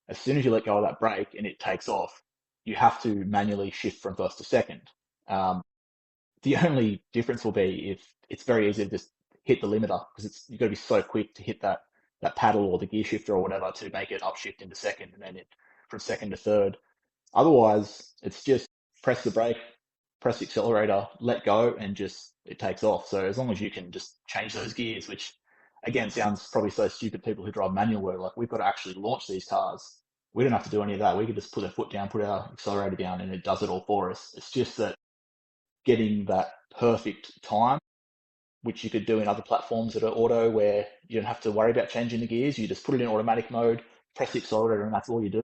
As soon as you let go of that brake and it takes off, you have to manually shift from first to second. The only difference will be if it's very easy to just hit the limiter, because you've got to be so quick to hit that paddle or the gear shifter or whatever to make it upshift into second, and then from second to third. Otherwise, it's just press the brake, press the accelerator, let go, and just it takes off. So as long as you can just change those gears, which again sounds probably so stupid, people who drive manual were like, we've got to actually launch these cars. We don't have to do any of that. We can just put our foot down, put our accelerator down, and it does it all for us. It's just that getting that perfect time, which you could do in other platforms that are auto, where you don't have to worry about changing the gears. You just put it in automatic mode, press the accelerator, and that's all you do.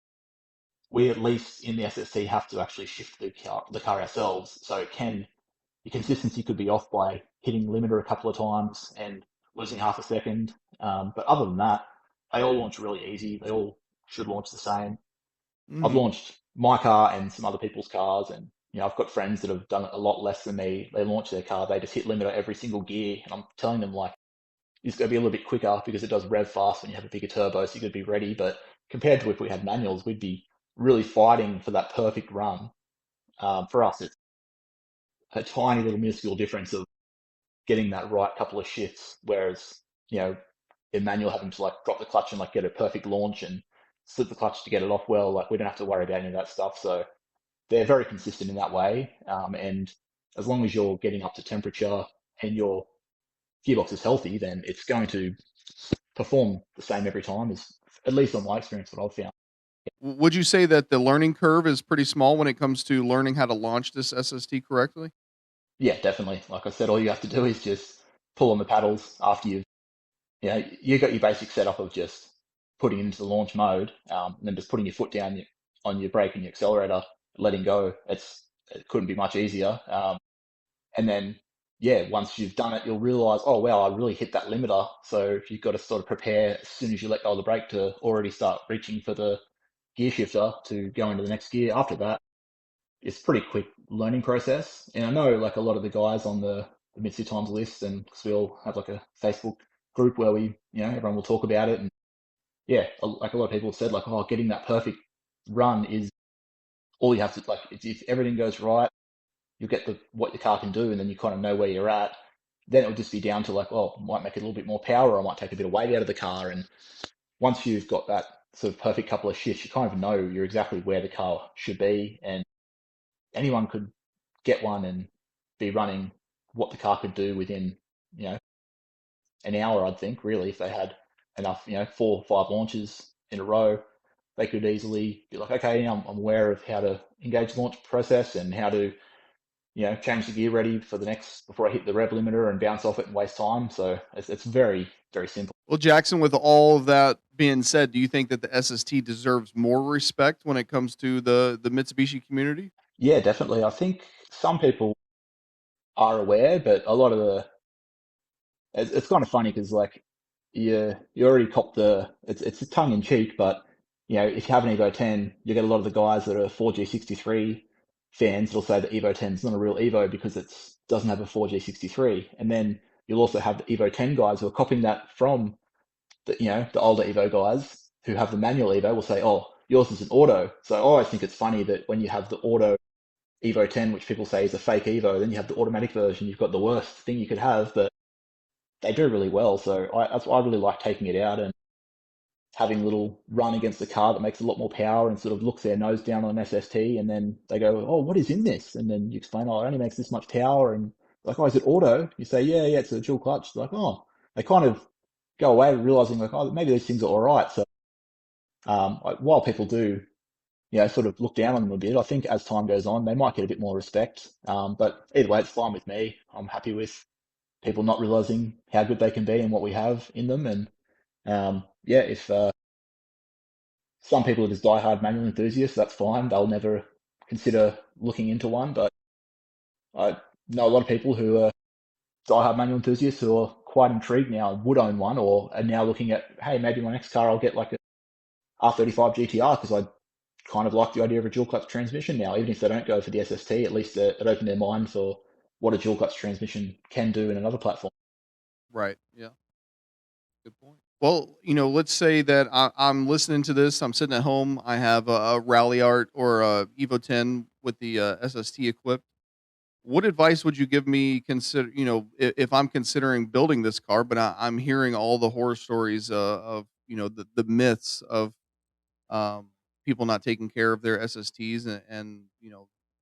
We at least in the SST have to actually shift the car ourselves. So the consistency could be off by hitting limiter a couple of times and losing half a second. But other than that, they all launch really easy. They all should launch the same. I've launched my car and some other people's cars, and I've got friends that have done it a lot less than me. They launch their car, they just hit limiter every single gear, and I'm telling them like it's going to be a little bit quicker because it does rev fast when you have a bigger turbo, so you got to be ready. But compared to if we had manuals, we'd be really fighting for that perfect run. For us, it's a tiny little minuscule difference of getting that right couple of shifts, whereas in manual having to like drop the clutch and like get a perfect launch and slip the clutch to get it off well, like we don't have to worry about any of that stuff. So they're very consistent in that way. And as long as you're getting up to temperature and your gearbox is healthy, then it's going to perform the same every time, is at least on my experience, what I've found. Would you say that the learning curve is pretty small when it comes to learning how to launch this SST correctly? Yeah, definitely. Like I said, all you have to do is just pull on the paddles after you got your basic setup of just putting it into the launch mode, and then just putting your foot down on your brake and your accelerator, letting go. It couldn't be much easier. And then, once you've done it, you'll realize, oh, wow, I really hit that limiter. So you've got to sort of prepare as soon as you let go of the brake to already start reaching for the gear shifter to go into the next gear. After that, it's a pretty quick learning process. And I know like a lot of the guys on the MitsuTimes list, and because we all have like a Facebook group where we, everyone will talk about it. And like a lot of people have said, like, oh, getting that perfect run is all you have to, like, if everything goes right, you'll get what the car can do, and then you kind of know where you're at. Then it'll just be down to like, oh, I might make it a little bit more power, or I might take a bit of weight out of the car. And once you've got that sort of perfect couple of shifts, you kind of know you're exactly where the car should be. And anyone could get one and be running what the car could do within, an hour, I'd think, really, if they had enough, 4 or 5 launches in a row, they could easily be like, okay, I'm aware of how to engage the launch process and how to, change the gear ready for the next before I hit the rev limiter and bounce off it and waste time. So it's very, very simple. Well, Jackson, with all of that being said, do you think that the SST deserves more respect when it comes to the Mitsubishi community? Yeah, definitely. I think some people are aware, but a lot of it's kind of funny because like you already cop it's a tongue in cheek, but if you have an Evo 10, you get a lot of the guys that are 4G63 fans that'll say that Evo 10 is not a real Evo because it doesn't have a 4G63, and then you'll also have the Evo 10 guys who are copying that from the older Evo guys who have the manual Evo will say, oh, yours is an auto. So I always think it's funny that when you have the auto Evo 10, which people say is a fake Evo, then you have the automatic version, you've got the worst thing you could have, but they do really well. So that's why I really like taking it out and having a little run against the car that makes a lot more power and sort of looks their nose down on an SST, and then they go, oh, what is in this? And then you explain, oh, it only makes this much power, and like, oh, is it auto? You say, yeah, it's a dual clutch. They're like, oh, they kind of go away realizing like, oh, maybe these things are all right. So while people do, sort of look down on them a bit, I think as time goes on, they might get a bit more respect. But either way, it's fine with me. I'm happy with people not realizing how good they can be and what we have in them. And if some people are just diehard manual enthusiasts, that's fine. They'll never consider looking into one. But I know a lot of people who are diehard manual enthusiasts who are quite intrigued now, would own one, or are now looking at, hey, maybe my next car I'll get like a R35 GTR because I kind of like the idea of a dual clutch transmission now. Even if they don't go for the SST, at least it opened their mind for what a dual clutch transmission can do in another platform. Right. Yeah. Good point. Well, let's say that I'm listening to this. I'm sitting at home. I have a Rally Art or a Evo 10 with the SST equipped. What advice would you give me? If I'm considering building this car, but I'm hearing all the horror stories of the myths of people not taking care of their SSTs and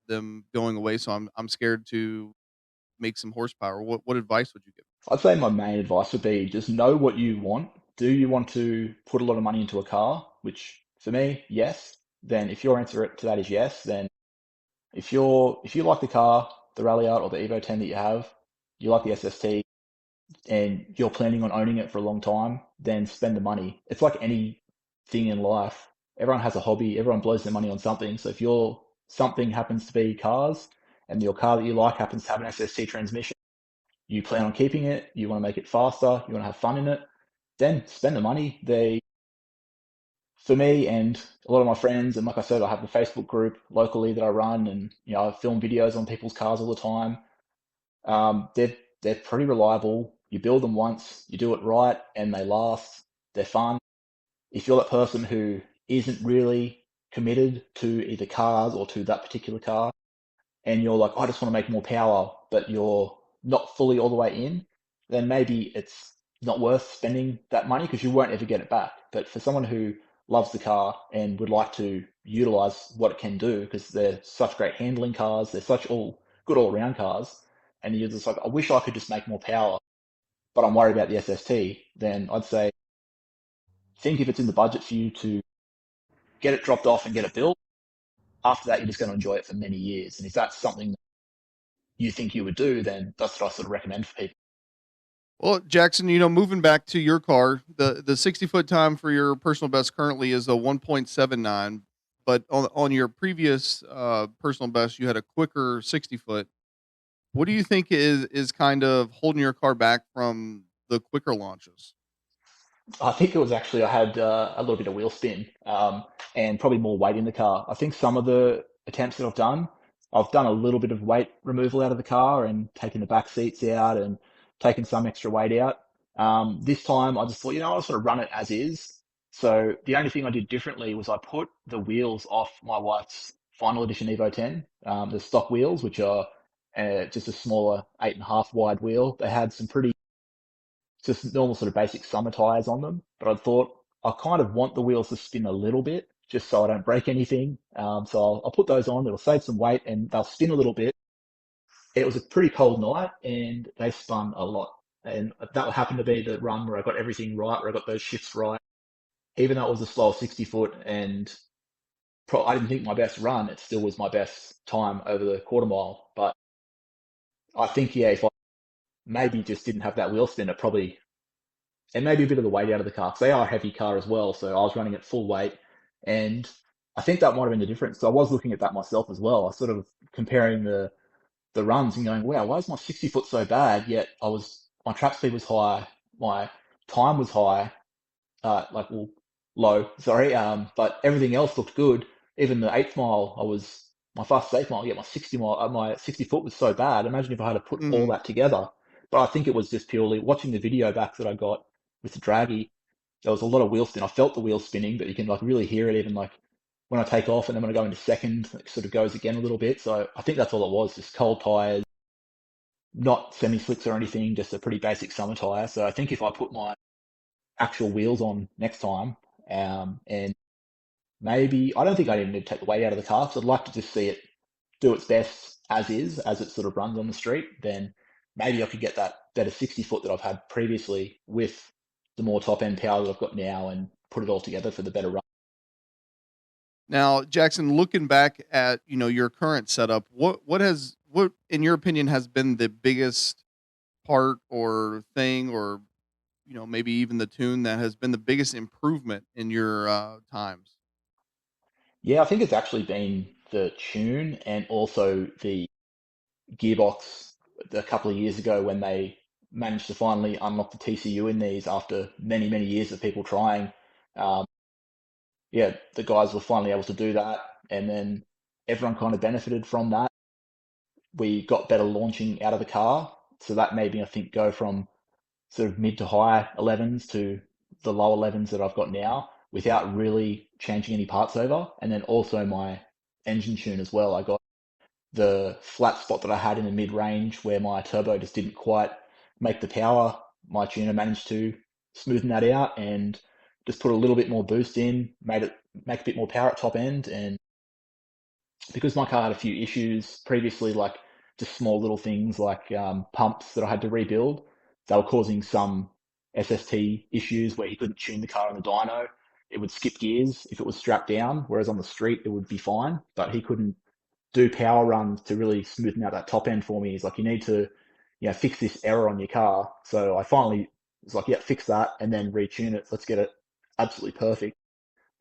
them going away. So I'm scared to make some horsepower. What advice would you give? I'd say my main advice would be just know what you want. Do you want to put a lot of money into a car? Which for me, yes. Then if your answer to that is yes, then if you like the car, the Ralliart or the Evo 10 that you have, you like the SST, and you're planning on owning it for a long time, then spend the money. It's like anything in life. Everyone has a hobby. Everyone blows their money on something. So if your something happens to be cars, and your car that you like happens to have an SST transmission, you plan on keeping it, you want to make it faster, you want to have fun in it, then spend the money. For me and a lot of my friends, and like I said, I have the Facebook group locally that I run, and I film videos on people's cars all the time. They're pretty reliable. You build them once, you do it right, and they last. They're fun. If you're that person who isn't really committed to either cars or to that particular car, and you're like, I just want to make more power, but you're not fully all the way in, then maybe it's not worth spending that money because you won't ever get it back. But for someone who loves the car and would like to utilize what it can do, because they're such great handling cars, they're such good all around cars, and you're just like, I wish I could just make more power, but I'm worried about the SST, then I'd say think if it's in the budget for you to get it dropped off and get it built. After that, you're just going to enjoy it for many years. And if that's something you think you would do, then that's what I sort of recommend for people. Well, Jackson, moving back to your car, the 60-foot time for your personal best currently is a 1.79, but on your previous personal best, you had a quicker 60-foot. What do you think is kind of holding your car back from the quicker launches? I think it was actually I had a little bit of wheel spin and probably more weight in the car. I think some of the attempts that I've done a little bit of weight removal out of the car and taken the back seats out and taken some extra weight out. This time I just thought, I'll sort of run it as is. So the only thing I did differently was I put the wheels off my wife's final edition Evo 10, the stock wheels, which are just a smaller 8.5 wide wheel. They had some pretty just normal sort of basic summer tires on them. But I thought I kind of want the wheels to spin a little bit just so I don't break anything. So I'll put those on. It'll save some weight and they'll spin a little bit. It was a pretty cold night and they spun a lot. And that happened to be the run where I got everything right, where I got those shifts right. Even though it was a slow 60 foot and I didn't think my best run, it still was my best time over the quarter mile. But I think, if I maybe just didn't have that wheel spin, and maybe a bit of the weight out of the car, because they are a heavy car as well. So I was running at full weight, and I think that might have been the difference. So I was looking at that myself as well. I was sort of comparing the runs and going, wow, why is my 60 foot so bad? Yet my trap speed was high, my time was high, low, sorry. But everything else looked good. Even the 8th mile, my fastest 8th mile, yet my 60 foot was so bad. Imagine if I had to put all Mm-hmm. that together. But I think it was just purely watching the video back that I got with the draggy. There was a lot of wheel spin. I felt the wheel spinning, but you can really hear it even when I take off and then when I go into second, it sort of goes again a little bit. So I think that's all it was, just cold tires, not semi-slicks or anything, just a pretty basic summer tire. So I think if I put my actual wheels on next time, and maybe, I don't think I even need to take the weight out of the car, because I'd like to just see it do its best as it sort of runs on the street, then maybe I could get that better 60 foot that I've had previously with the more top end power that I've got now and put it all together for the better run. Now, Jackson, looking back at your current setup, what in your opinion has been the biggest part or thing, or maybe even the tune that has been the biggest improvement in your times? Yeah, I think it's actually been the tune and also the gearbox a couple of years ago when they managed to finally unlock the TCU in these after many, many years of people trying. Um, yeah, the guys were finally able to do that, and then everyone kind of benefited from that. We got better launching out of the car, so that made me, I think, go from sort of mid to high 11s to the low 11s that I've got now without really changing any parts over. And then also my engine tune as well. I got the flat spot that I had in the mid range where my turbo just didn't quite make the power. My tuner managed to smoothen that out and just put a little bit more boost in, made it make a bit more power at top end. And because my car had a few issues previously, like just small little things like pumps that I had to rebuild, they were causing some SST issues where he couldn't tune the car on the dyno. It would skip gears if it was strapped down, whereas on the street it would be fine, but he couldn't do power runs to really smoothen out that top end for me. He's like, you need to, fix this error on your car. So I finally was like, yeah, fix that and then retune it. Let's get it absolutely perfect.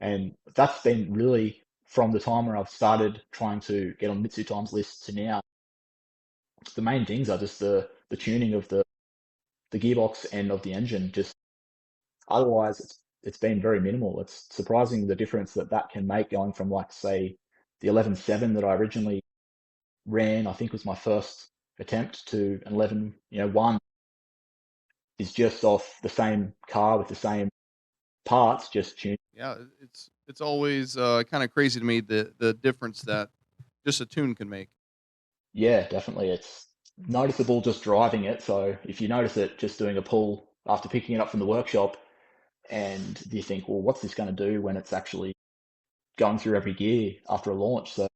And that's been really from the time where I've started trying to get on MitsuTimes lists to now. The main things are just the tuning of the gearbox and of the engine. Just otherwise, it's been very minimal. It's surprising the difference that can make going from like say the 11.7 that I originally ran, I think was my first attempt, to an 11.1 is just off the same car with the same parts, just tuned. Yeah, it's always kind of crazy to me the difference that just a tune can make. Yeah, definitely. It's noticeable just driving it. So if you notice it just doing a pull after picking it up from the workshop, and you think, well, what's this going to do when it's actually going through every gear after a launch? So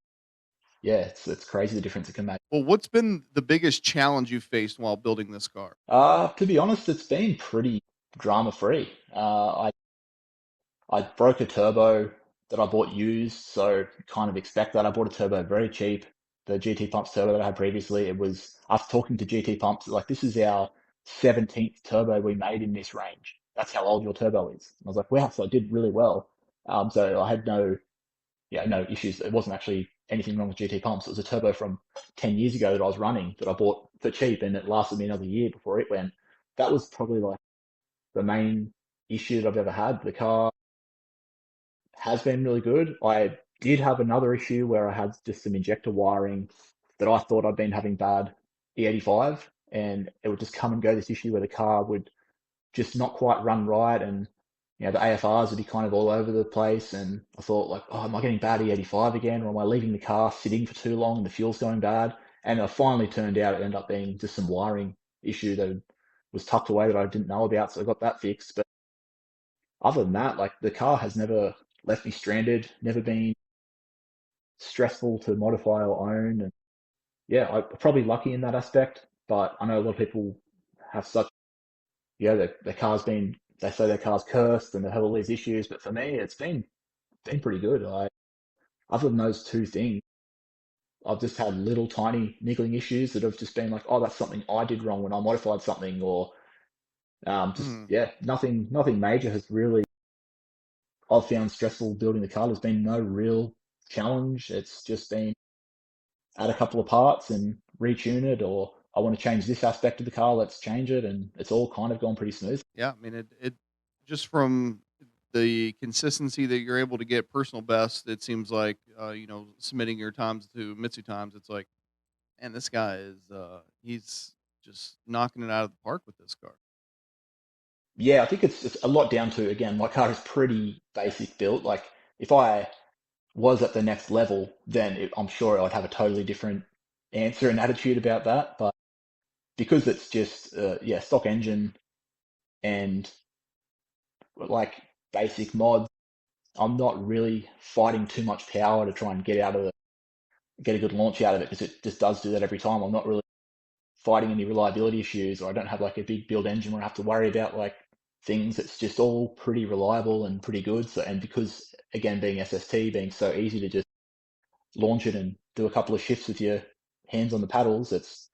yeah, it's crazy the difference it can make. Well, what's been the biggest challenge you faced while building this car? To be honest, it's been pretty drama free. I broke a turbo that I bought used, so kind of expect that. I bought a turbo very cheap. The GT Pumps turbo that I had previously, it was after talking to GT Pumps, like this is our 17th turbo we made in this range. That's how old your turbo is. And I was like, wow, so I did really well. So I had no issues. It wasn't actually anything wrong with GT Pumps. It was a turbo from 10 years ago that I was running that I bought for cheap, and it lasted me another year before it went. That was probably like the main issue that I've ever had. The car has been really good. I did have another issue where I had just some injector wiring that I thought I'd been having bad E85, and it would just come and go, this issue where the car would just not quite run right, and the AFRs would be kind of all over the place. And I thought like, oh, am I getting bad E85 again, or am I leaving the car sitting for too long and the fuel's going bad? And it finally turned out it ended up being just some wiring issue that was tucked away that I didn't know about, so I got that fixed. But other than that, like the car has never left me stranded, never been stressful to modify or own. And yeah, I'm probably lucky in that aspect, but I know a lot of people have such, their car's been, they say their car's cursed and they have all these issues, but for me, it's been pretty good. Other than those two things, I've just had little tiny niggling issues that have just been like, oh, that's something I did wrong when I modified something, or nothing major has really, I've found stressful building the car. There's been no real challenge. It's just been add a couple of parts and retune it, or I want to change this aspect of the car, let's change it, and it's all kind of gone pretty smooth. Yeah, I mean it just from the consistency that you're able to get personal best, it seems like submitting your times to MitsuTimes, it's like, man, this guy is he's just knocking it out of the park with this car. Yeah, I think it's a lot down to, again, my car is pretty basic built. Like if I was at the next level, then I'm sure I'd have a totally different answer and attitude about that. But because it's just stock engine and like basic mods, I'm not really fighting too much power to try and get a good launch out of it, because it just does do that every time. I'm not really fighting any reliability issues, or I don't have like a big build engine where I have to worry about like things. It's just all pretty reliable and pretty good. So, and because again, being SST, being so easy to just launch it and do a couple of shifts with your hands on the paddles, it's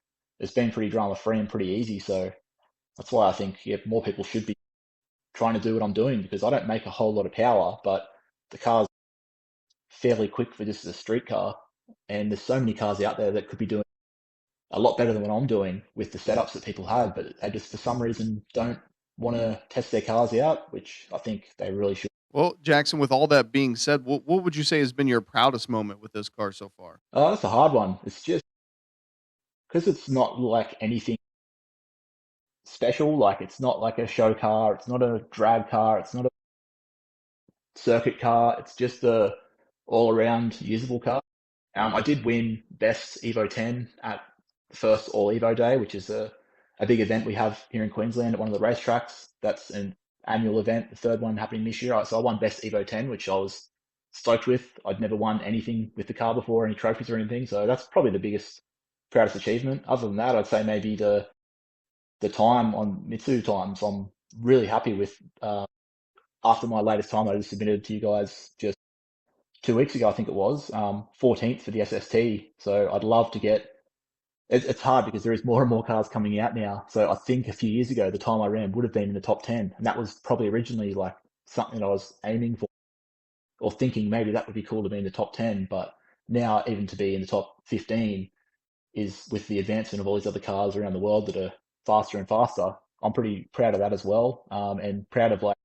been pretty drama free and pretty easy. So that's why I think more people should be trying to do what I'm doing, because I don't make a whole lot of power, but the car's fairly quick for just a street car. And there's so many cars out there that could be doing a lot better than what I'm doing with the setups that people have, but they just for some reason don't want to test their cars out, which I think they really should. Well, Jackson, with all that being said, what would you say has been your proudest moment with this car so far? That's a hard one. It's just because it's not like anything special. Like it's not like a show car. It's not a drag car. It's not a circuit car. It's just a all around usable car. I did win Best Evo 10 at the first All Evo Day, which is a big event we have here in Queensland at one of the racetracks. That's an annual event, the third one happening this year. So I won Best Evo 10, which I was stoked with. I'd never won anything with the car before, any trophies or anything. So that's probably the biggest, proudest achievement. Other than that, I'd say maybe the time on MitsuTimes. I'm really happy with. After my latest time, I just submitted to you guys just 2 weeks ago, I think it was, 14th for the SST. So I'd love to get. It's hard because there is more and more cars coming out now. So I think a few years ago, the time I ran would have been in the top 10, and that was probably originally like something that I was aiming for or thinking maybe that would be cool to be in the top 10. But now even to be in the top 15 is, with the advancement of all these other cars around the world that are faster and faster. I'm pretty proud of that as well, and proud of, like,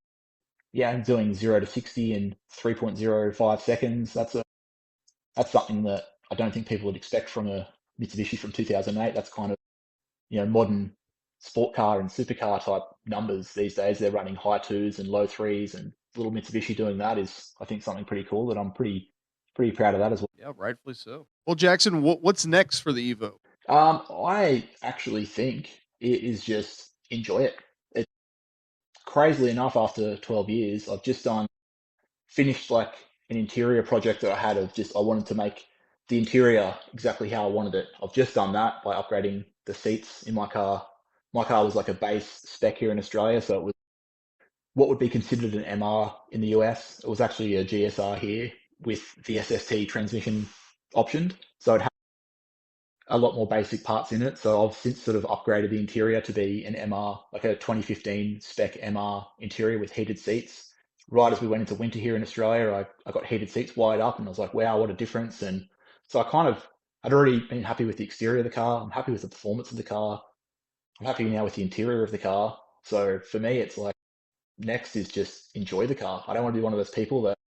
yeah, I'm doing 0 to 60 in 3.05 seconds. That's something that I don't think people would expect from a Mitsubishi from 2008. That's kind of, modern sport car and supercar type numbers these days. They're running high twos and low threes, and little Mitsubishi doing that is, I think, something pretty cool that I'm pretty proud of that as well. Yeah, rightfully so. Well, Jackson, what's next for the Evo? I actually think it is just enjoy it. It crazily enough, after 12 years, I've just finished like an interior project that I had of just, I wanted to make the interior exactly how I wanted it. I've just done that by upgrading the seats in my car. My car was like a base spec here in Australia, so it was what would be considered an MR in the US. It was actually a GSR here with the SST transmission optioned. So it had a lot more basic parts in it. So I've since sort of upgraded the interior to be an MR, like a 2015 spec MR interior with heated seats. Right as we went into winter here in Australia, I got heated seats wired up, and I was like, wow, what a difference. And so I'd already been happy with the exterior of the car. I'm happy with the performance of the car. I'm happy now with the interior of the car. So for me, it's like, next is just enjoy the car. I don't want to be one of those people that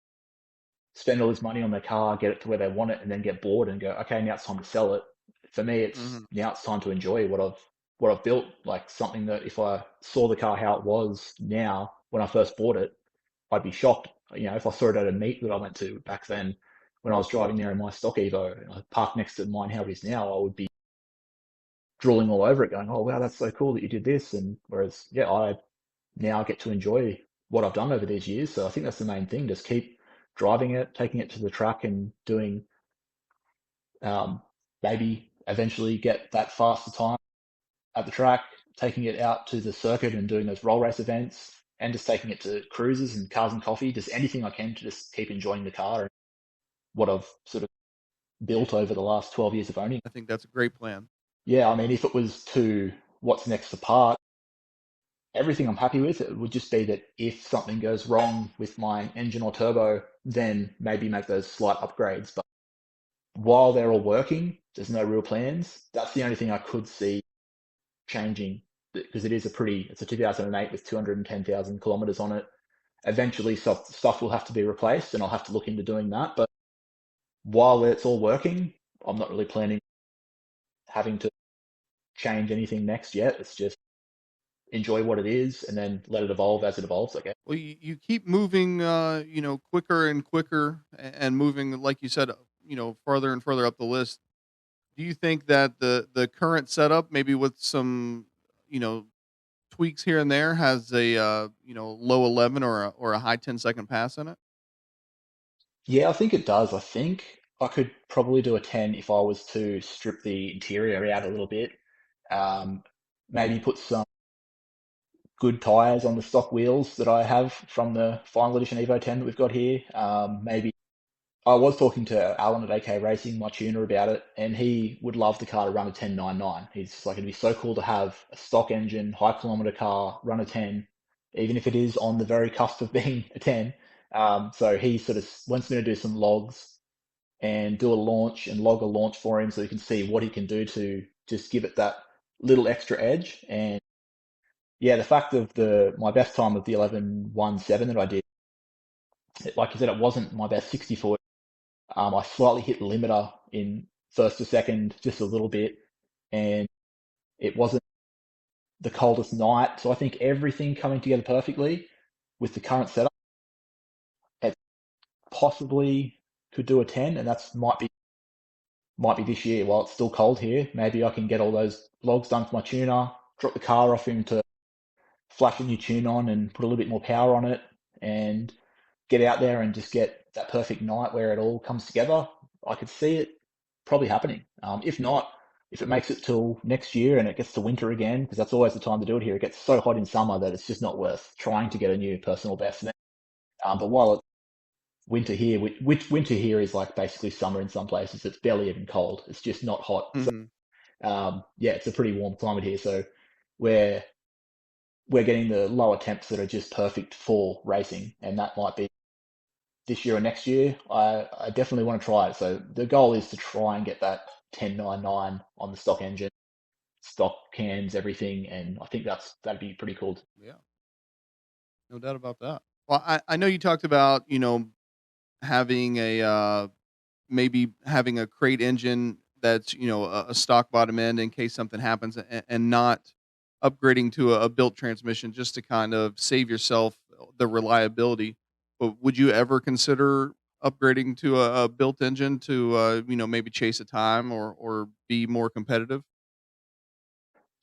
spend all this money on their car, get it to where they want it, and then get bored and go, okay, now it's time to sell it. For me, it's now it's time to enjoy what I've built. Like, something that if I saw the car how it was now when I first bought it, I'd be shocked. If I saw it at a meet that I went to back then, when I was driving there in my stock Evo, and I parked next to mine how it is now, I would be drooling all over it, going, "Oh wow, that's so cool that you did this." And whereas, yeah, I now get to enjoy what I've done over these years. So I think that's the main thing. Just keep driving it, taking it to the track, and doing, maybe eventually get that faster time at the track, taking it out to the circuit and doing those roll race events, and just taking it to cruises and cars and coffee, just anything I can to just keep enjoying the car and what I've sort of built over the last 12 years of owning. I think that's a great plan. Yeah, I mean, if it was to what's next for part, everything I'm happy with, it would just be that if something goes wrong with my engine or turbo, then maybe make those slight upgrades. But while they're all working, there's no real plans. That's the only thing I could see changing, because it's a 2008 with 210,000 kilometers on it. Eventually, stuff will have to be replaced, and I'll have to look into doing that. But while it's all working, I'm not really planning having to change anything next yet. It's just enjoy what it is and then let it evolve as it evolves, I guess. Well, you keep moving, quicker and quicker, and moving, like you said, farther and further up the list. Do you think that the current setup, maybe with some, you know, tweaks here and there, has a low 11 or a high 10-second pass in it? Yeah, I think it does. I think I could probably do a 10 if I was to strip the interior out a little bit. Um, Maybe put some good tires on the stock wheels that I have from the final edition Evo 10 that we've got here. Maybe I was talking to Alan at AK Racing, my tuner, about it, and he would love the car to run a 10.99. He's just like, it'd be so cool to have a stock engine, high kilometer car run a 10, even if it is on the very cusp of being a 10. So he sort of wants me to do some logs and do a launch and log a launch for him so he can see what he can do to just give it that little extra edge. And yeah, the fact of my best time of the 11.17 that I did, like you said, it wasn't my best 64. I slightly hit the limiter in first to second just a little bit, and it wasn't the coldest night. So I think everything coming together perfectly with the current setup, it possibly could do a 10, and that's might be this year while it's still cold here. Maybe I can get all those logs done for my tuner, drop the car off him to flash a new tune on and put a little bit more power on it, and get out there and just get that perfect night where it all comes together, I could see it probably happening. If not, if it makes it till next year and it gets to winter again, because that's always the time to do it here, it gets so hot in summer that it's just not worth trying to get a new personal best then. But while it's winter here, which winter here is like basically summer in some places, it's barely even cold. It's just not hot. So, Hmm. yeah, it's a pretty warm climate here. So we're we're getting the lower temps that are just perfect for racing, and that might be this year or next year. I definitely want to try it. So the goal is to try and get that 1099 on the stock engine, stock cams, everything, and I think that'd be pretty cool. Yeah, no doubt about that. Well, I know you talked about, having maybe having a crate engine that's, a stock bottom end in case something happens, and not upgrading to a built transmission just to kind of save yourself the reliability. But would you ever consider upgrading to a built engine to, maybe chase a time or be more competitive?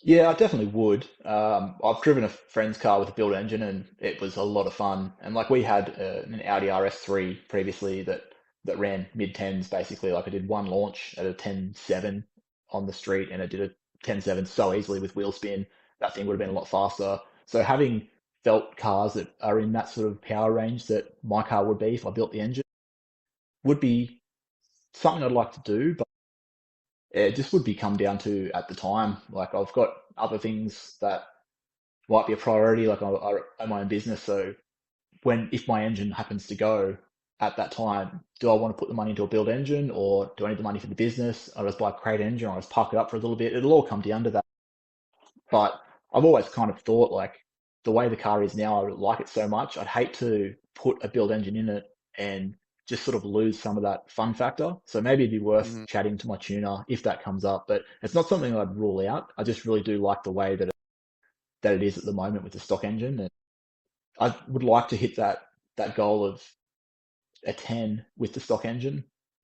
Yeah, I definitely would. I've driven a friend's car with a built engine, and it was a lot of fun. And like we had an Audi RS3 previously that ran mid tens basically. Like I did one launch at a 10.7 on the street, and I did a 10.7 so easily with wheel spin. That thing would have been a lot faster. So having felt cars that are in that sort of power range that my car would be if I built the engine would be something I'd like to do, but it just would be come down to at the time. Like I've got other things that might be a priority. Like I own my own business, so if my engine happens to go at that time, do I want to put the money into a build engine, or do I need the money for the business? I just buy a crate engine, or I just park it up for a little bit. It'll all come down to that. But I've always kind of thought like the way the car is now, I like it so much. I'd hate to put a build engine in it and just sort of lose some of that fun factor. So maybe it'd be worth Hmm. chatting to my tuner if that comes up. But it's not something I'd rule out. I just really do like the way that it is at the moment with the stock engine. And I would like to hit that goal of a 10 with the stock engine,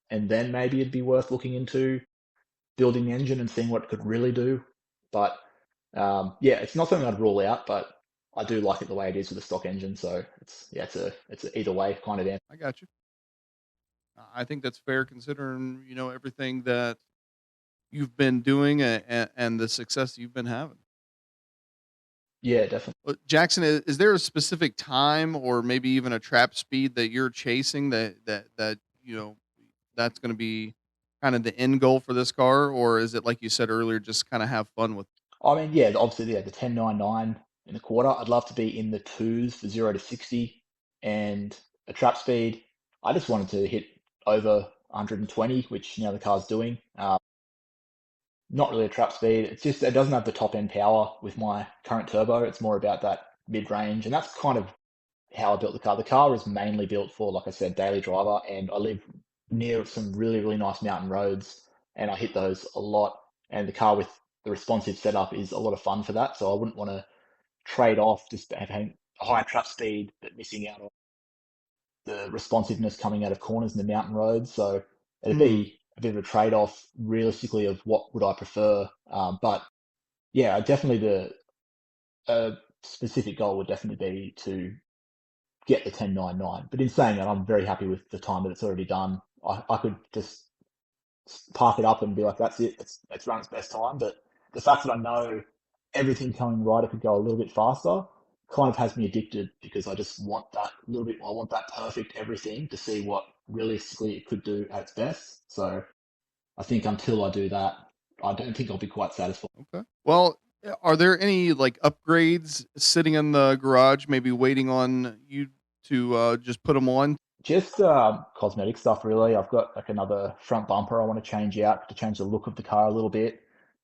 and then maybe it'd be worth looking into building the engine and seeing what it could really do. But yeah, it's not something I'd rule out, but I do like it the way it is with the stock engine. So it's a either way kind of answer. I got you. I think that's fair considering, everything that you've been doing, and the success you've been having. Yeah, definitely. Jackson, is there a specific time or maybe even a trap speed that you're chasing that that's going to be kind of the end goal for this car, or is it like you said earlier, just kind of have fun with? I mean, yeah, obviously, yeah, the 10.99 in the quarter. I'd love to be in the twos for 0 to 60, and a trap speed. I just wanted to hit over 120, which the car's doing. Not really a trap speed. It's just it doesn't have the top end power with my current turbo. It's more about that mid range, and that's kind of how I built the car. The car is mainly built for, like I said, daily driver, and I live near some really, really nice mountain roads, and I hit those a lot. And the car with the responsive setup is a lot of fun for that. So I wouldn't want to trade off just having a high trap speed, but missing out on the responsiveness coming out of corners in the mountain roads. So it'd Hmm. be a bit of a trade off realistically of what would I prefer. But yeah, definitely the specific goal would definitely be to get the 10.99. But in saying that, I'm very happy with the time that it's already done. I could just park it up and be like, that's it. It's run its best time. But the fact that I know everything coming right, it could go a little bit faster, kind of has me addicted because I just want that little bit. I want that perfect everything to see what realistically it could do at its best. So I think until I do that, I don't think I'll be quite satisfied. Okay. Well, are there any like upgrades sitting in the garage, maybe waiting on you to just put them on? Just cosmetic stuff, really. I've got like another front bumper I want to change out to change the look of the car a little bit.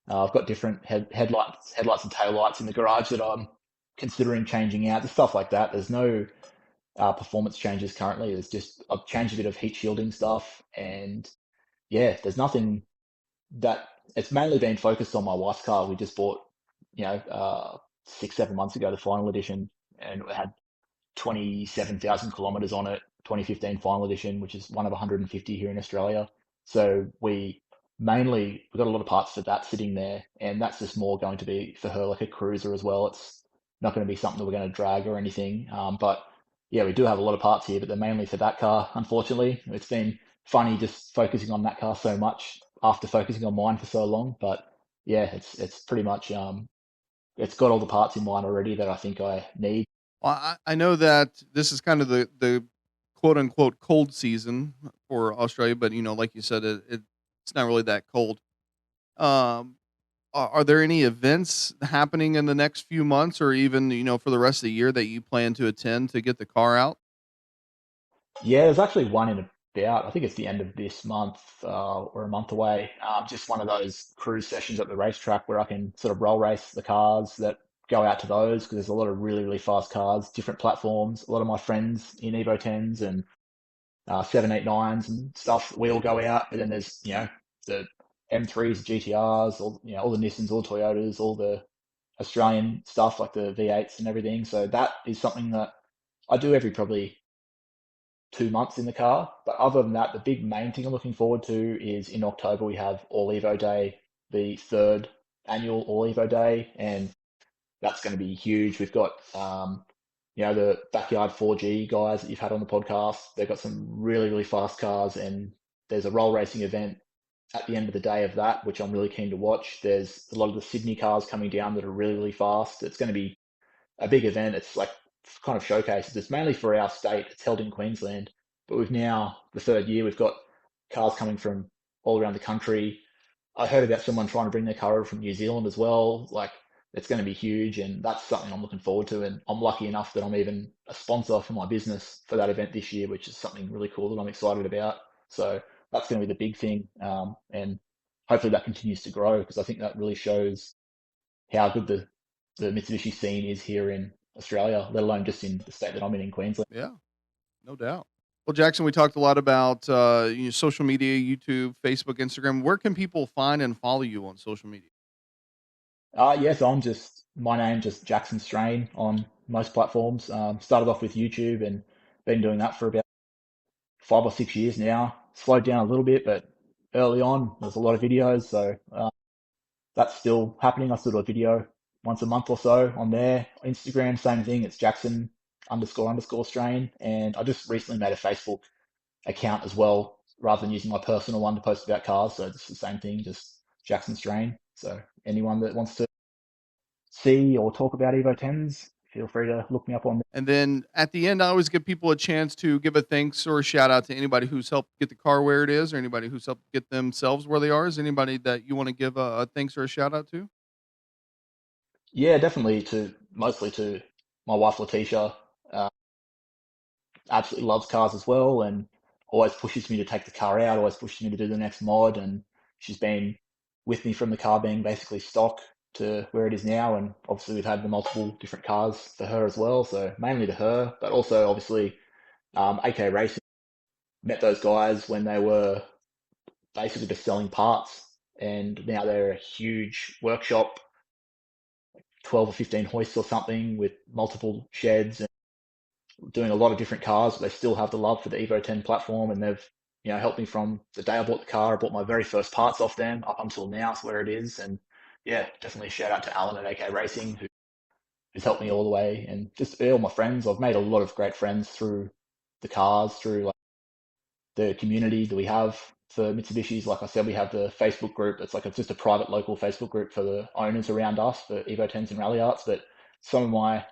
I've got different headlights and taillights in the garage that I'm considering changing out. Just stuff like that. There's no performance changes currently. There's just I've changed a bit of heat shielding stuff, and yeah, there's nothing that it's mainly been focused on my wife's car. We just bought, 6, 7 months ago, the final edition, and it had 27,000 kilometers on it, 2015 final edition, which is one of 150 here in Australia. So we got a lot of parts for that sitting there, and that's just more going to be for her like a cruiser as well. It's not going to be something that we're going to drag or anything. But yeah, we do have a lot of parts here, but they're mainly for that car. Unfortunately, it's been funny just focusing on that car so much after focusing on mine for so long. But yeah, it's pretty much it's got all the parts in mine already that I think I need. Well, I know that this is kind of the quote unquote cold season for Australia, but like you said, it's not really that cold. Um, are there any events happening in the next few months, or even for the rest of the year that you plan to attend to get the car out? Yeah, there's actually one in about, I think it's the end of this month or a month away. Just one of those cruise sessions at the racetrack where I can sort of roll race the cars that go out to those because there's a lot of really, really fast cars, different platforms. A lot of my friends in Evo 10s and 789s and stuff, we all go out. But then there's, the M3s, GTRs, all the Nissans, all the Toyotas, all the Australian stuff like the V8s and everything. So that is something that I do every probably 2 months in the car. But other than that, the big main thing I'm looking forward to is in October we have All Evo Day, the third annual All Evo Day, and that's going to be huge. We've got the Backyard 4G guys that you've had on the podcast. They've got some really, really fast cars, and there's a roll racing event at the end of the day of that, which I'm really keen to watch. There's a lot of the Sydney cars coming down that are really, really fast. It's going to be a big event. It's like kind of showcases. It's mainly for our state. It's held in Queensland, but we've now, the third year, we've got cars coming from all around the country. I heard about someone trying to bring their car over from New Zealand as well. Like, it's going to be huge, and that's something I'm looking forward to. And I'm lucky enough that I'm even a sponsor for my business for that event this year, which is something really cool that I'm excited about. So that's going to be the big thing, and hopefully that continues to grow because I think that really shows how good the Mitsubishi scene is here in Australia, let alone just in the state that I'm in Queensland. Yeah, no doubt. Well, Jackson, we talked a lot about social media, YouTube, Facebook, Instagram. Where can people find and follow you on social media? Yes, my name, just Jackson Strain on most platforms. Started off with YouTube and been doing that for about 5 or 6 years now. Slowed down a little bit, but early on, there's a lot of videos. So that's still happening. I still do a video once a month or so on there. Instagram, same thing. It's Jackson__strain. And I just recently made a Facebook account as well, rather than using my personal one to post about cars. So it's the same thing, just Jackson Strain. So anyone that wants to see or talk about Evo 10s, feel free to look me up on there. And then at the end, I always give people a chance to give a thanks or a shout out to anybody who's helped get the car where it is, or anybody who's helped get themselves where they are. Is anybody that you want to give a thanks or a shout out to? Yeah, definitely mostly to my wife, Letitia. Absolutely loves cars as well and always pushes me to take the car out, always pushes me to do the next mod. And she's been with me from the car being basically stock to where it is now. And obviously we've had the multiple different cars for her as well. So mainly to her, but also obviously AK Racing. Met those guys when they were basically just selling parts, and now they're a huge workshop, 12 or 15 hoists or something with multiple sheds and doing a lot of different cars, but they still have the love for the Evo 10 platform, and they've helped me from the day I bought the car. I bought my very first parts off them up until now. It's where it is. And yeah, definitely shout out to Alan at AK Racing who's helped me all the way, and just all my friends. I've made a lot of great friends through the cars, through like the community that we have for Mitsubishis. Like I said, we have the Facebook group. It's just a private local Facebook group for the owners around us for Evo 10s and Rally Arts. But some of my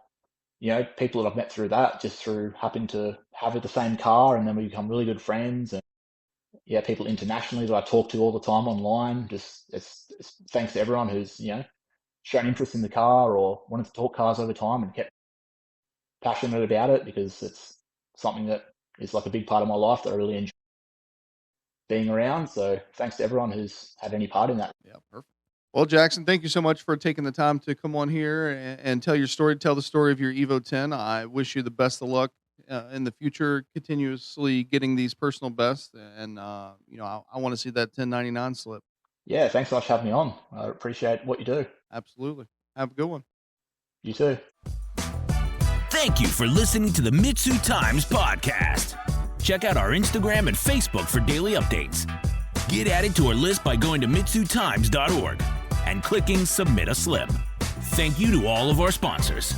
people that I've met through that, just through happening to have the same car, and then we become really good friends. And yeah, people internationally that I talk to all the time online. Just it's thanks to everyone who's shown interest in the car or wanted to talk cars over time and kept passionate about it, because it's something that is like a big part of my life that I really enjoy being around. So thanks to everyone who's had any part in that. Yeah, perfect. Well, Jackson, thank you so much for taking the time to come on here and tell your story, tell the story of your Evo 10. I wish you the best of luck in the future, continuously getting these personal bests. And, I want to see that 1099 slip. Yeah, thanks so much for having me on. I appreciate what you do. Absolutely. Have a good one. You too. Thank you for listening to the MitsuTimes podcast. Check out our Instagram and Facebook for daily updates. Get added to our list by going to MitsuTimes.org and clicking Submit a Slip. Thank you to all of our sponsors.